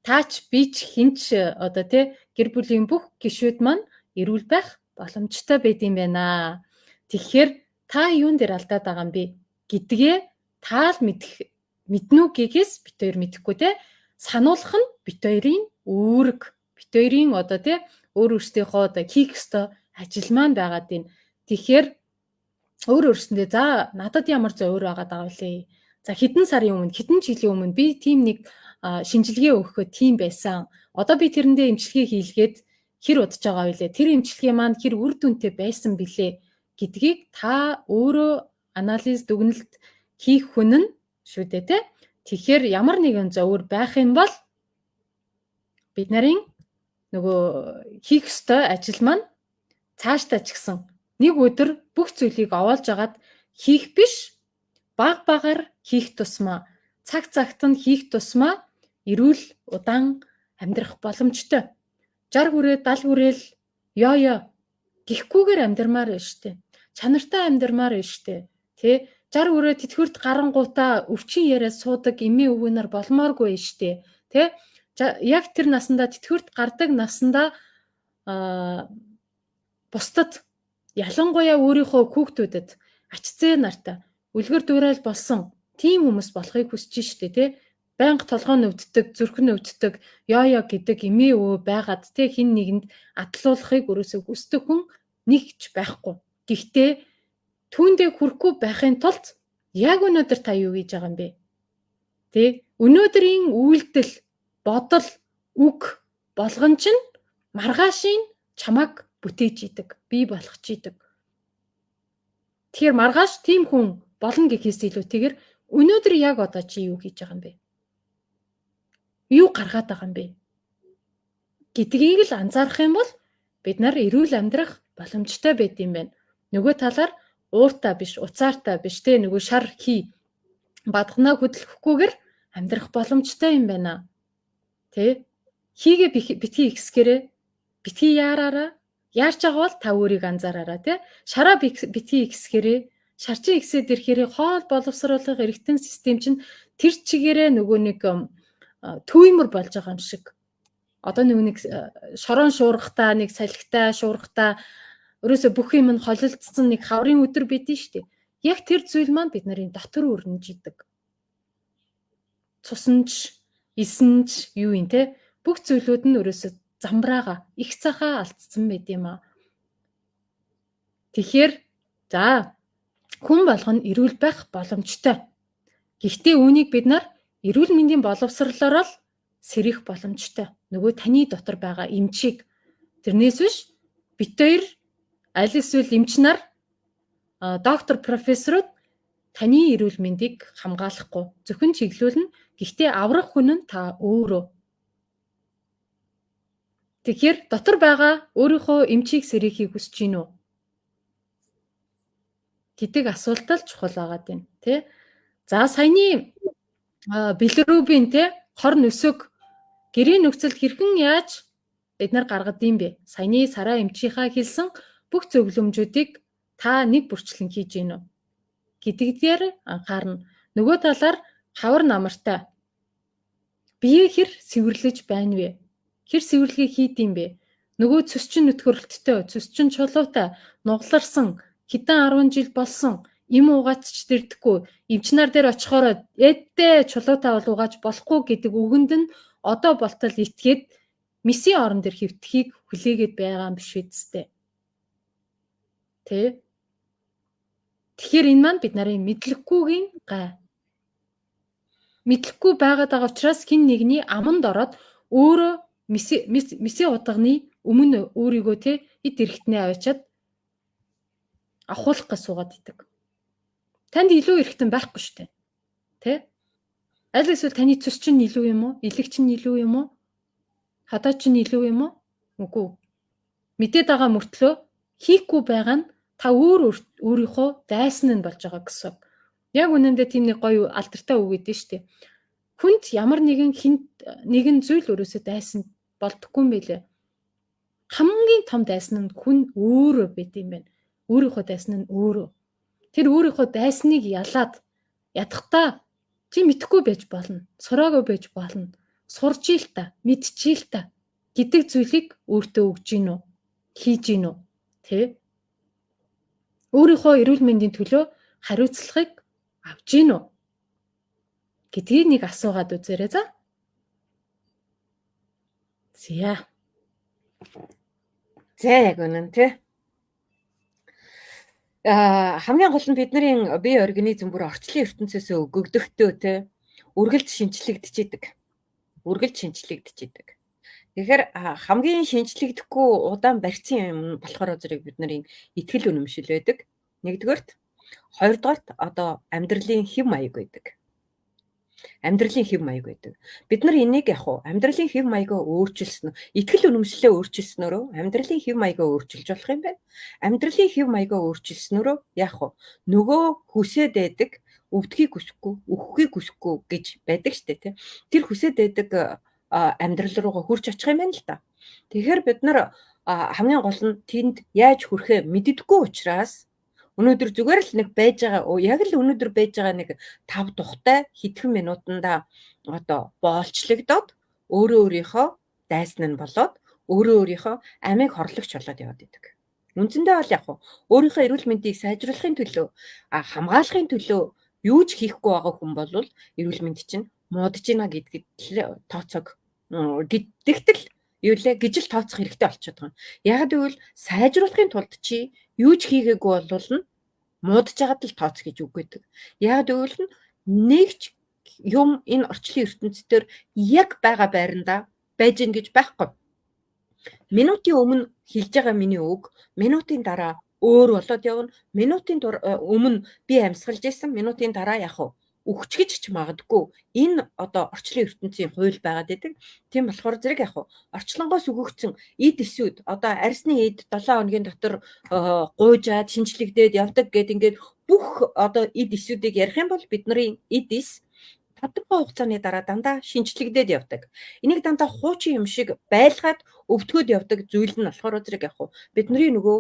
таач бич хинч гэр бүлийн бүх гишүүд маань эрүүл байх боломжтой байд юм байна. Тэгэхээр та юун дээр алдаад байгаа юм бэ гэдгээ таал мэднүү гэхээс бит хоёр мэдэхгүй те сануулах нь бит хоёрын үүрэг, бит хоёрын өөр өөрсдийнхөө хийх ёстой ажил маань байгаад байна. Тэгэхээр өөр өөрсөндөө за надад ямар зөөр байгаад байгаа вэ? За хэдэн сарын өмнө, хэдэн жилийн өмнө би тийм нэг шинжилгээ өгөхөө тийм байсан. Одоо би тэрэндээ эмчилгээ хийлгээд хэр удаж байгаа вэ? Тэр эмчилгээ маань хэр үр дүнтэй байсан бilé гэдгийг та өөрөө анализ дүгнэлт хийх хүн нь шүү дээ те. Тэгэхээр ямар нэгэн зовөр байх юм бол бид нарын нөгөө хийх ёстой ажил маань цаашдаа ч гэсэн нэг өдөр бүх зүйлийг овоолж агаад хийх биш баг багаар хийх тусмаа цаг цагт нь хийх тусмаа эрүүл удаан амьдрах боломжтой. 60 хүрээ 70 хүрээл ёо гихгүйгээр амьдрмаар байна штэ. Чанартай амьдрмаар байна штэ. Тэ 60 хүрээ тэтгэврт гарангуудаа өвчин яриа суудаг эмээ өвгөнөр болмооргүй байна штэ. Тэ яг тэр наснда тэтгэврт гардаг наснда бусдад ялангуяа өөрийнхөө хүүхдүүдэд ач зээ нартай үлгэр дуурайл болсон тийм хүмүүс болохыг хүсэж штэ тий. Байнга толгой өвддөг, зүрх нь өвддөг, ёо гэдэг эмээ өвөө байгаад тий хин нэгэнд атлуулахыг өрөөсөө хүсдэг хүн нэг ч байхгүй. Гэхдээ түүндээ хүрэхгүй байхын тулд яг өнөөдөр та юу хийж байгаа юм бэ? Тий өнөөдрийн үйлдэл, бодол, үг болгон чинь маргаашийн чамайг бүтээж идэг, бий болгож идэг. Тэгэхээр маргааш тийм хүн болно гэхээс илүүтэйгээр өнөөдөр яг одоо чи юу хийж байгаа юм бэ? Юу гаргаад байгаа юм бэ? Гэдгийг л анзаарах юм бол бид нар эрүүл амьдрах боломжтой байд юм байна. Нөгөө талаар ууртай биш, уцаартай биш те нөгөө шар хий бадганаа хөдлөхгүйгээр амьдрах боломжтой юм байна. Тэ? Хийгээ битгий ихсгэрээ, битгий яараараа. Яарч байгаа бол та өөрийг анзаараараа те. Шараа битгий ихсгэрээ. Шарчин ихсээд ирэхээр хоол боловсруулах эргэтэн систем чинь тэр чигээрээ нөгөө нэг түймэр болж байгаа юм шиг. Одоо нэг шорон шуурхтаа, нэг салхитай шуурхтаа өрөөсө бүх юм нь холилдсон нэг хаврын өдөр байдэн штэ. Яг тэр зүйл маань бид нарын дотор өрнөж идэг. Цуснч, эсэнч юу юм те? Бүх зүйлүүд нь өрөөсө замбраага, их цахаа алдсан байд юм аа. Тэгэхээр за хүн болгоно эрүүл байх боломжтой. Гэхдээ үүнийг бид нар эрүүл мэндийн боловсролоор л сэрэх боломжтой. Нөгөө таны дотор байгаа эмчийг тэрнээс биш бит хоёр аль эсвэл эмч нар доктор профессорууд таны эрүүл мэндийг хамгаалахгүй зөвхөн чиглүүлнэ. Гэхдээ аврах хүн нь та өөрөө. Тэгэхээр дотор байгаа өөрийнхөө эмчийг сэрэхийг хүсэж гин үү гэдэг асуулт л чухал байгаа юм тий. За саяны билирубин тий хор нөсөг гэрийн нөхцөлд хэрхэн яаж бид нар гаргад юм бэ? Саяны сараа эмчийнхаа хэлсэн бүх зөвлөмжүүдийг та нэг бүрчлэн хийж гин үү гэдгээр анхаарна. Нөгөө талаар хавар намартай бие хэр сэвэрлэж байна вэ? Хэр сэвэрлэгээ хийд юм бэ? Нөгөө цөсчин нөтгөрөлттэй, цөсчин чулуутай, нугларсан, хэдэн 10 жил болсон, им угаачч дэрдэхгүй, эмчнар дээр очихоор эддээ чулуутай бол угааж болохгүй гэдэг үгэнд нь одоо болтол итгээд месийн орон дээр хэвтхийг хүлээгээд байгаа юм биш үсттэй. Тэ? Тэгэхээр энэ маань бид нарын мэдлэггүйгийн гай. Мэдлэггүй байгаад байгаа учраас хин нэгний аманд ороод өөрөө месийн удагны өмнө өөрийгөө те эд эрхтнээ авчиад ахуулах гэж суугаад идэг. Танд илүү эрхтэн байхгүй шүү дээ. Тэ? Аль эсвэл таны цус чинь илүү юм уу? Илэг чинь илүү юм уу? Хадаа чинь илүү юм уу? Үгүй. Мэдээд байгаа мөртлөө хийхгүй байгаа нь та өөрийнхөө дайсан нь болж байгаа гэсэн. Яг үнэндээ тийм нэг гоё алдартай үг гэдэг нь шүү дээ. Хүнд ямар нэгэн зүйл өрөөсөө дайсан болдоггүй юм билээ. Хамгийн том дайсан нь хүн өөрөө байд юм байна. Өөрийнхөө дайсан нь өөрөө. Тэр өөрийнхөө дайсныг ялаад ядахтаа чи мэдхгүй байж болно. Сураагүй байж болно. Сурж ийл та, мэдчихээл та гэдэг зүйлийг өөртөө өгж гин үү? Хийж гин үү? Тэ? Өөрийнхөө эрүүл мэндийн төлөө хариуцлагыг авж гин үү? Гэдгийг нэг асуугаад үзээрэй за. Зя. За яг үнэн тий. Хамгийн гол нь бидний бие организм бүр орчлон ертөнцөөс өгөгдөхтөө тий үргэлж шинчлэгдэж идэг. Тэгэхээр хамгийн шинчлэгдэхгүй удаан барьцсан юм болохоор зэрэг бидний итгэл үнэмшил байдаг. Нэгдүгээрт, хоёрдугаарт одоо амьдралын хэв маяг байдаг. Бид нар энийг амьдралын хэв маягаа өөрчилсөн, итгэл үнэмшлээ өөрчилснөөрөө амьдралын хэв маягаа өөрчилж болох юм байна. Амьдралын хэв маягаа өөрчилснөөрөө нөгөө хүсээд байдаг, өвдөхийг хүсэхгүй, өөхөхийг хүсэхгүй гэж байдаг штэ тий. Тэр хүсээд байдаг амьдрал руугаа хурж очих юм байна л да. Тэгэхээр бид нар хамгийн гол нь тэнд яаж хүрэхээ мэддэггүй учраас өнөөдөр зүгээр л нэг байж байгаа яг л өнөөдөр байж байгаа нэг 5 тухтай хэдхэн минутанда одоо боолчлогдоод өөрийнхөө дайсан нь болоод өөрийнхөө амийг хорлогч болоод яваад идэг. Үндсэндээ бол яг өөрийнхөө эрүүл мэндийг сайжруулахын төлөө хамгаалахын төлөө юу ч хийхгүй байгаа хүн бол эрүүл мэнд чинь муудаж гинэ гэдэгт тооцоог гэдэгтэл юу лээ гэж л тооцох хэрэгтэй болчиход байгаа. Яг гэвэл сайжруулахын тулд чи юу ч хийгээгүй бол нь муудаж байгаад л тооц гэж үг байдаг. Яг гэвэл нэг ч юм энэ орчлон ертөнцийн яг байгаа байрандаа байж гин гэж байхгүй. Минутын өмнө хэлж байгаа миний үг минутын дараа өөр болоод явна. Минутын өмнө би амьсгалж исэн, минутын дараа яг өгчгэж ч магадгүй. Энэ одоо орчлон ертөнцийн хууль байгаад байдаг. Тийм болохоор зэрэг яг орчлонгоос өгөгдсөн эд эсүүд одоо арьсны эд 7 хоногийн дотор гуйжаад шинжлэгдээд явдаг гэд ингээд бүх одоо эд эсүүдийг ярих юм бол бидний эд эс тодорхой хугацааны дараа дандаа шинжлэгдээд явдаг. Энийг дандаа хуучин юм шиг байлгаад өвтгөөд явдаг зүйл нь болохоор зэрэг бидний нөгөө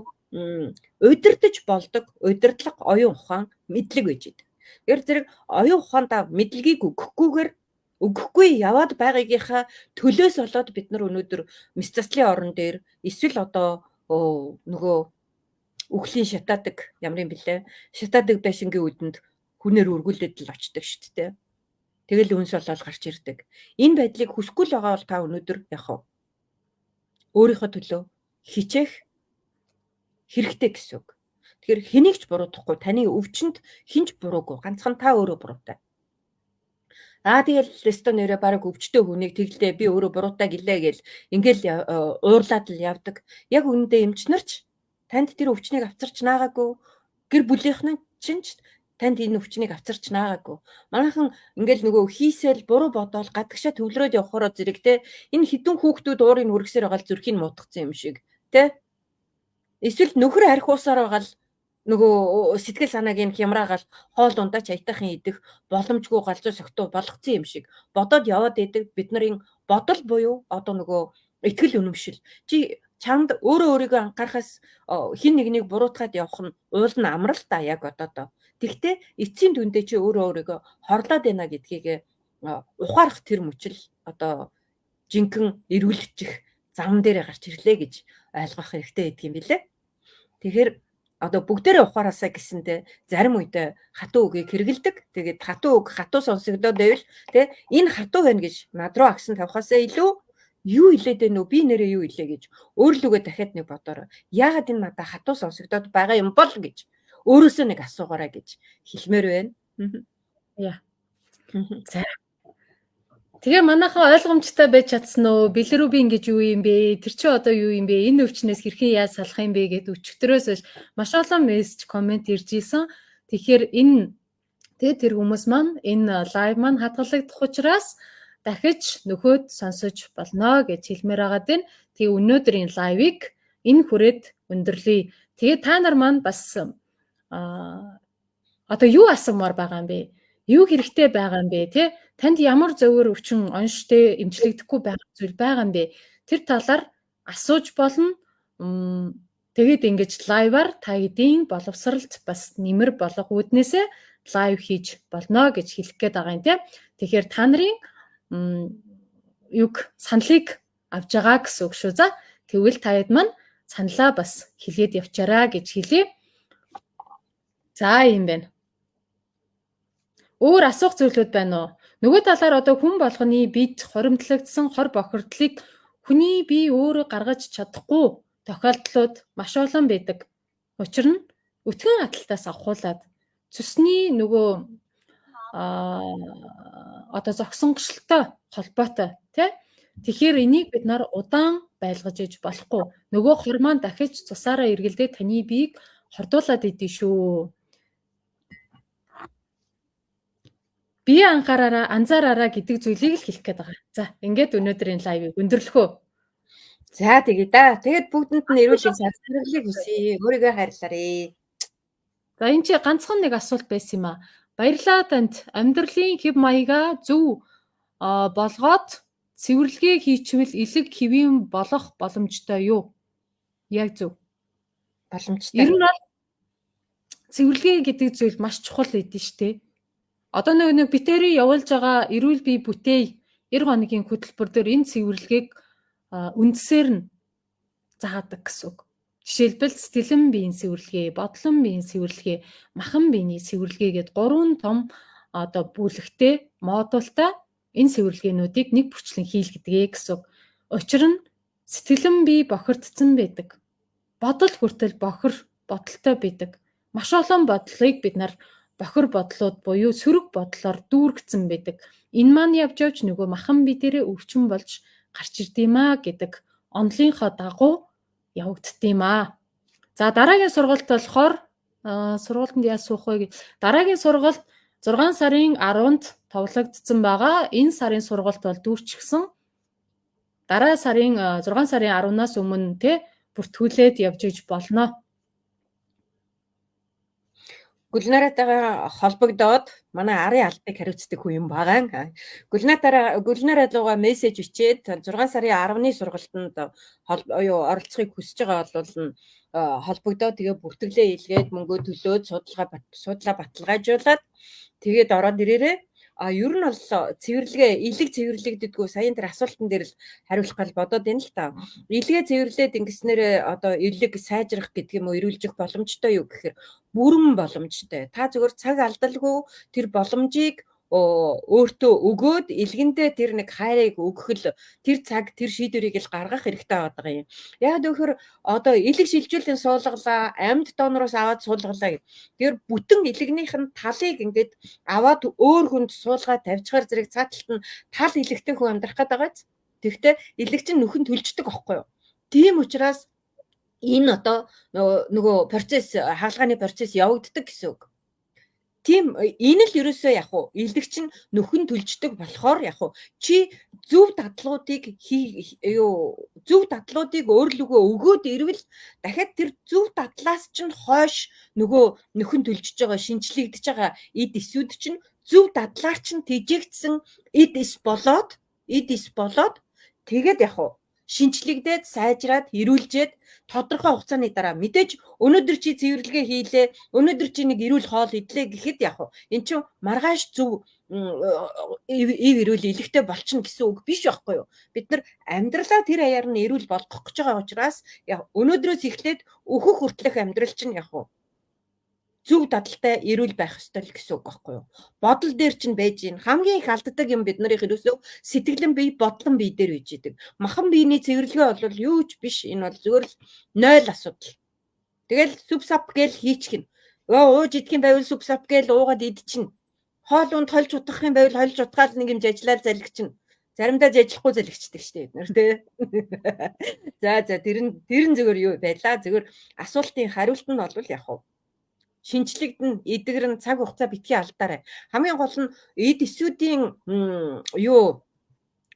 удирдах болдог удирдлага оюун ухаан мэдлэг байж идэг. Тэгэхээр зэрэг оюун ухаандаа мэдлэгийг өгөхгүй яваад байгаагийнхаа төлөөс болоод бид нар өнөөдөр мэс заслын орон дээр эсвэл одоо нөгөө үхлийн шатаадаг ямар юм бэлээ шатаадаг байшингийн үдэнд хүнээр үргэлжлээд л очдог шүү дээ. Тэгэл үнс болоод гарч ирдэг. Энэ байдлыг хүсэхгүй л байгаа бол та өнөөдөр өөрийнхөө төлөө хичээх хэрэгтэй гэсэн үг. Тэгэхээр хэнийг ч буруудахгүй таны өвчнөд хинч буруугүй ганцхан та өөрөө буруутай. Тэгэл ресто нэрээ баг өвчтөе хүнийг тэглээ би өөрөө буруутай гэлээ гэл ингээл уурлаад л явдаг. Яг үүндээ эмчнэрч танд тэр өвчнийг авчирч наагаагүй. Гэр бүлийнхэн чинь танд энэ өвчнийг авчирч наагаагүй. Манайхан ингээл нөгөө хийсэл буруу бодоол гадагшаа төвлөрөөд явхороо зэрэг те энэ хідэн хүүхдүүд уурыг үргэсээр байгаа л зүрхийг муудахсан юм шиг те. Эсвэл нөхөр архиусаар байгаа л нөгөө сэтгэл санааг нь хямраагаал хоол ундаа ч аятайхан идэх боломжгүй галзуу согтуу болгоцсон юм шиг бодоод яваад идэг бидний бодол буюу одоо нөгөө итгэл үнэмшил. Чи чамд өөрийгөө анхаарахаас хин нэгнийг буруутгаад явах нь уул нь амрал та яг одоо. Тэгтээ эцсийн дүндээ чи өөрийгөө хорлоод байна гэдгийг ухаарах тэр мөчл одоо жинхэнэ эрүүлчих зам дээр гарч ирлээ гэж ойлгох хэрэгтэй гэдэг юм билээ. Тэгэхээр одоо бүгдээрээ ухаараасаа гэсэндээ зарим үедээ хатуу үгийг хэрэгэлдэг. Тэгээд хатуу үг хатуу сонсогдоод байвал тэ энэ хатуу байна гэж над руу агсан тавхаасаа илүү юу хэлээд байна уу? Би нэрээ юу хэлээ гэж өөрлөгөө дахиад нэг бодороо. Яагаад энэ надад хатуу сонсогдоод байгаа юм бол гэж өөрөөсөө нэг асуугаарай гэж хэлмээр байна. Яа. За. Тэгээ манайхан ойлгомжтой байж чадсан уу? Билирубин гэж юу юм бэ? Тэр чинь одоо юу юм бэ? Энэ өвчнөөс хэрхэн яаж салах юм бэ гэд өчигдрөөс маш олон мессеж комент ирж исэн. Тэгэхээр тэр хүмүүс маань энэ лайв маань хадгалагдах учраас дахиж нөхөд сонсож болно гэж хэлмээр байгаа din. Тэгээ өнөөдрийн лайвыг энэ хүрээд өндөрлөе. Тэгээ та нар маань бас одоо юу асуумаар байгаа юм бэ? Юу хэрэгтэй байгаа юм бэ? Тэ танд ямар зөвөр өвчин онштэй эмчлэгдэхгүй байгаа зүйл байгаа юм бэ? Тэр талаар асууж болно. Тэгээд ингэж лайваар та эдийн боловсралт бас нэмэр болох үүднээсээ лайв хийж болно гэж хэлэх гээд байгаа юм тийм. Тэгэхээр та нарын саналыг авж байгаа гэсэн үг шүү. За тэгвэл таад маань саналаа бас хэлээд явчаарай гэж хэлье. За юм байна. Өөр асуух зүйлүүд байна уу? Нөгөө талаар одоо хүн болгоны бид хоримтлагдсан хор бохирдлыг хүний бие өөрөө гаргаж чадахгүй тохиолдлууд маш олон байдаг. Учир нь өтгөн аталтаас авахуулаад цусны нөгөө одоо зогсонгошлтой холбоотой тий. Тэгэхээр энийг бид нар удаан байлгаж иж болохгүй. Нөгөө хормон дахиж цусаараа эргэлдээ таны биеийг хордуулад идэв шүү. Бие анзаараараа гэдэг зүйлийг л хэлэх гээд байгаа. За, ингээд өнөөдрийн лайвыг өндөрлөхөө. За, тэгээд бүгдэнд нь эрүүл мэндийн сайжруулалыг хүсье. Өөрийгөө хайрлаарай. За, энэ чи ганцхан нэг асуулт байсан юм аа. Баярлалаа танд. Амьдралын хэв маягаа зөв болгоод цэвэрлэгээ хийчихвэл элэг хэвийн болох боломжтой юу? Яг зөв. Боломжтой. Ер нь бол цэвэрлэгээ гэдэг зүйл маш чухал эдэн штэ. Одоо нэг битэрий явуулж байгаа эрүүл бие бүтэey 90 хоногийн хөтөлбөр дээр энэ цэвэрлэгийг үндсээр нь заадаг гэсэн үг. Жишээлбэл сэтгэлэн биеийн сэвэрлэгээ, бодлон биеийн сэвэрлэгээ, махан биений сэвэрлэгээ гэд 3 том бүлэгтэй модультай энэ сэвэрлэгээнүүдийг нэг бүрчлэн хийл гэдгээ гэсэн. Учир нь сэтгэлэн бие бохирдсон байдаг. Бодол хүртэл бодолтой байдаг. Маш олон бодлыг бид нар бохир бодлууд буюу сөрөг бодлоор дүүргэсэн байдаг. Энэ маань явж нөгөө махан бие дээрээ өвчин болж гарч ирдиймээ гэдэг онолынхоо дагуу явагддиймээ. За дараагийн сургалт болохоор сургалтанд яаж суух вэ? Дараагийн сургалт 6 сарын 10-нд товлогдсон байгаа. Энэ сарын сургалт бол дүүрчихсэн. Дараа сарын 6 сарын 10-наас өмнө бүртгүүлээд явж иж болно. Гүлнарайтайгаа холбогдоод манай арын албыг хариуцдаг хүн юм байгаа. Гүлнарайтайгаа мессеж бичээд 6 сарын 10-ны сургалтанд оролцохыг хүсэж байгаа бол холбогдоод тэгээ бүртгэлээ илгээд мөнгөө төлөөд судалгаа баталгаажуулаад тэгээд ороод ирээрээ. Ер нь бол илэг цэвэрлэгддэггүй. Саяын тэр асуултан дээр л хариулах гал бодоод байна л та. Илгээ цэвэрлээд ингэснээр илэг сайжрах гэдэг юм уу, эрүүлжих боломжтой юу гэхээр бүрэн боломжтой. Та зөвхөн цаг алдалгүй тэр боломжийг өөртөө өгөөд илгэндээ тэр нэг хайрыг өгөх л тэр цаг тэр шийдвэрийг л гаргах хэрэгтэй байгаа юм. Яг тэгэхээр илэг шилжүүлэн суулгалаа, амьд донороос аваад суулгалаа. Тэр бүтэн илэгнийх нь талыг ингээд аваад өөр хүнд суулгаад тавьчихаар зэрэг цааталт нь тал илэгтэй хүн амьдрах гээд байгаа. Тэгэхдээ илэг чинь нүхэн төлждөг байхгүй юу? Тийм учраас энэ нөгөө процесс хаалгааны процесс явагддаг гэсэн үг. Тийм энэ л ерөөсөө илэг чинь нүхэн төлждөг болохоор чи зөв дадлуудыг өөрлөгөө өгөөд ирвэл дахиад тэр зөв дадлаас чинь хойш нөгөө нүхэн төлжж байгаа шинчлэгдэж байгаа эд эсүүд чинь зөв дадлаар чинь тэжээгдсэн эд эс болоод тэгээд шинчлэгдээд сайжраад эрүүлжээд тодорхой хугацааны дараа мэдээж өнөөдөр чи цэвэрлэгээ хийлээ, өнөөдөр чи нэг эрүүл хоол идлээ гэхэд эн чинь маргааш зөв эрүүл илэгтэй болчихно гэсэн үг биш байхгүй юу? Бид нар амьдралаа тэр аяар нь эрүүл болгох гэж байгаа учраас өнөөдрөөс эхлээд өөхөх хүртэлх амьдрал чинь зөв дадалтай эрүүл байх ёстой л гэсэн үг байхгүй юу? Бодол дээр чинь байж гин хамгийн их алддаг юм бид нарын ерөөсөө сэтгэлэн бие, бодлон бие дээр үйж идэг. Махан биений цэвэрлэгээ бол юу ч биш, энэ бол зүгээр л 0 асуудал. Тэгэл сүп сап гээл хийчихнэ. Ууж идэх юм байвал сүп сап гээл уугаад идчихнэ. Хоол унд хольж утгах юм байвал хольж утгаал нэг юм жажлал залгична. Заримдаа жажлахгүй залгичдэг штеп бид нар тий. За тэр нь зүгээр юу байлаа. Зүгээр асуултын хариулт нь бол шинчлэгдэн эдгэрэн цаг хугацаа битгий алдаарай. Хамгийн гол нь эд эсүүдийн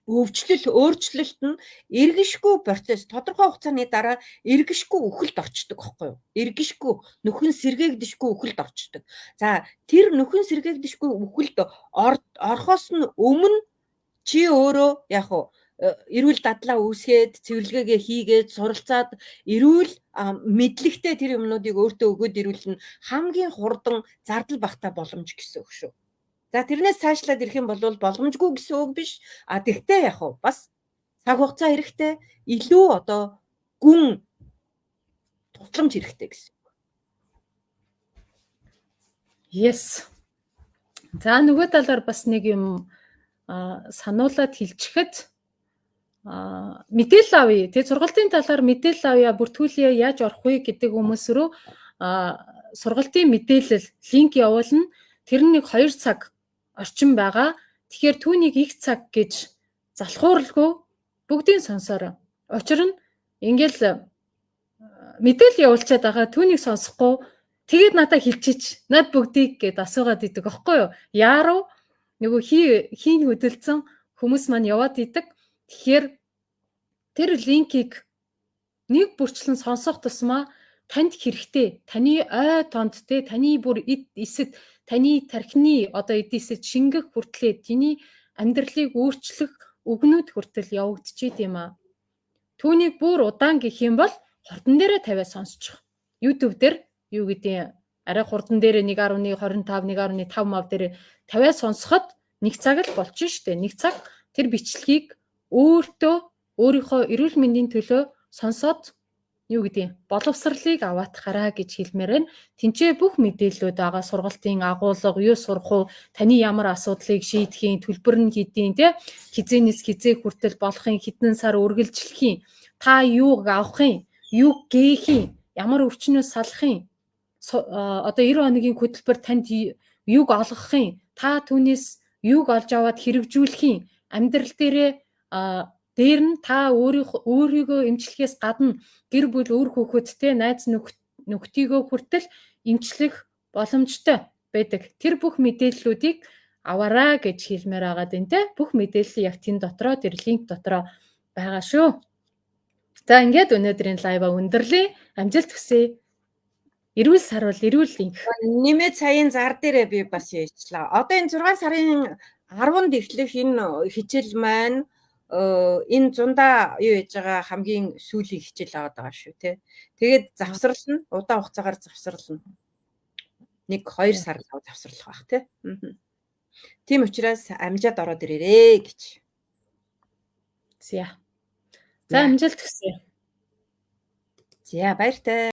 өөрчлөлт нь эргэшгүй процесс тодорхой хугацааны дараа эргэшгүй үхэлд орчдөг байхгүй юу? Эргэшгүй нөхөн сэргээгдэшгүй үхэлд орчдөг. За тэр нөхөн сэргээгдэшгүй үхэлд орохоос нь өмнө чи өөрөө эрүүл дадлаа үүсгээд цэвэрлэгээгээ хийгээд суралцаад эрүүл мэдлэгтэй тэр юмнуудыг өөртөө өгөөд ирүүлнэ хамгийн хурдан зардал багтаа боломж гэсэн үг шүү. За тэрнээс цаашлаад ирэх юм бол боломжгүй гэсэн үг биш. Тэгтээ бас цаг хугацаа хэрэгтэй, илүү гүн тусламж хэрэгтэй гэсэн үг. Yes. За нөгөө талаар бас нэг юм сануулад хэлчихэхэд мэдээлэл авъя. Тэгээ сургалтын талаар мэдээлэл авъя, бүртгүүлье, яаж орох вэ гэдэг хүмүүс рүү сургалтын мэдээлэл линк явуулна. Тэр нь 2 цаг орчин байгаа. Тэгэхээр түүнийг их цаг гэж залхууралгүй бүгдийг сонсоорой. Учир нь ингээл мэдээлэл явуулчаад байгаа түүнийг сонсохгүй тэгээд надад хэлчихэж над бүгдийг гэд асуугаад идэг аахгүй юу? Яаруу нөгөө хийн хөдөлсөн хүмүүс маань яваад идэг. Тэгэхээр тэр линкийг нэг бүрчлэн сонсох тусмаа танд хэрэгтэй. Таны ой тонд таны бүр эд эсэд, таны тархины эд эсэд шингэх хүртлээр таны амьдралыг өөрчлөх үгнүүд хүртэл явагдчих юм аа. Түүнийг бүр удаан гэх юм бол хурдан дээрээ тавиад сонсчих. YouTube дээр юу гэдэг арай хурдан дээрээ 1.25, 1.5 мав дээрээ тавиад сонсоход 1 цаг л болчих штэ. 1 цаг тэр бичлэгийг өөрийнхөө эрүүл мэндийн төлөө сонсоод юу гэдгийг боловсролыг аваатахаараа гэж хэлмээр байна. Тинчээ бүх мэдээллүүд байгаа. Сургалтын агуулга, юу сурах уу, таны ямар асуудлыг шийдэхийн, төлбөр нь хэдийн те хизээнээс хизээ хүртэл болохын, хэдэн сар үргэлжлэхийн, та юуг авахын, юуг гээхийн, ямар өвчнөөс салахын, одоо 90 хоногийн хөтөлбөр танд юуг олгохын, та түүнээс юуг олж аваад хэрэгжүүлэхийн, амьдрал дээр нь та өөрийгөө эмчлэхээс гадна гэр бүл үр хүүхэдтэй найз нөхдийгөө хүртэл эмчлэх боломжтой байдаг. Тэр бүх мэдээллүүдийг аваарай гэж хэлмээр байгаа дээ тэ. Бүх мэдээлэл яг тэн дотроо тэр линк дотроо байгаа шүү. За ингээд өнөөдрийн лайва өндөрлөе. Амжилт хүсье. Эрүүл сар бол эрүүл линк. Нэмээд саяын зар дээрээ би бас ярьчлаа. Одоо энэ 6 сарын 10-нд эхлэх энэ хичээл маань энэ зундаа юу яж байгаа хамгийн сүүлийн хичээл аваад байгаа шүү тий. Тэгээд завсрална, удаан хугацаагаар завсрална. 1-2 сар завсралах байх тий. Тийм учраас амжаад ороод ирээрээ гэж. За амжилт хүсье. За баяртай.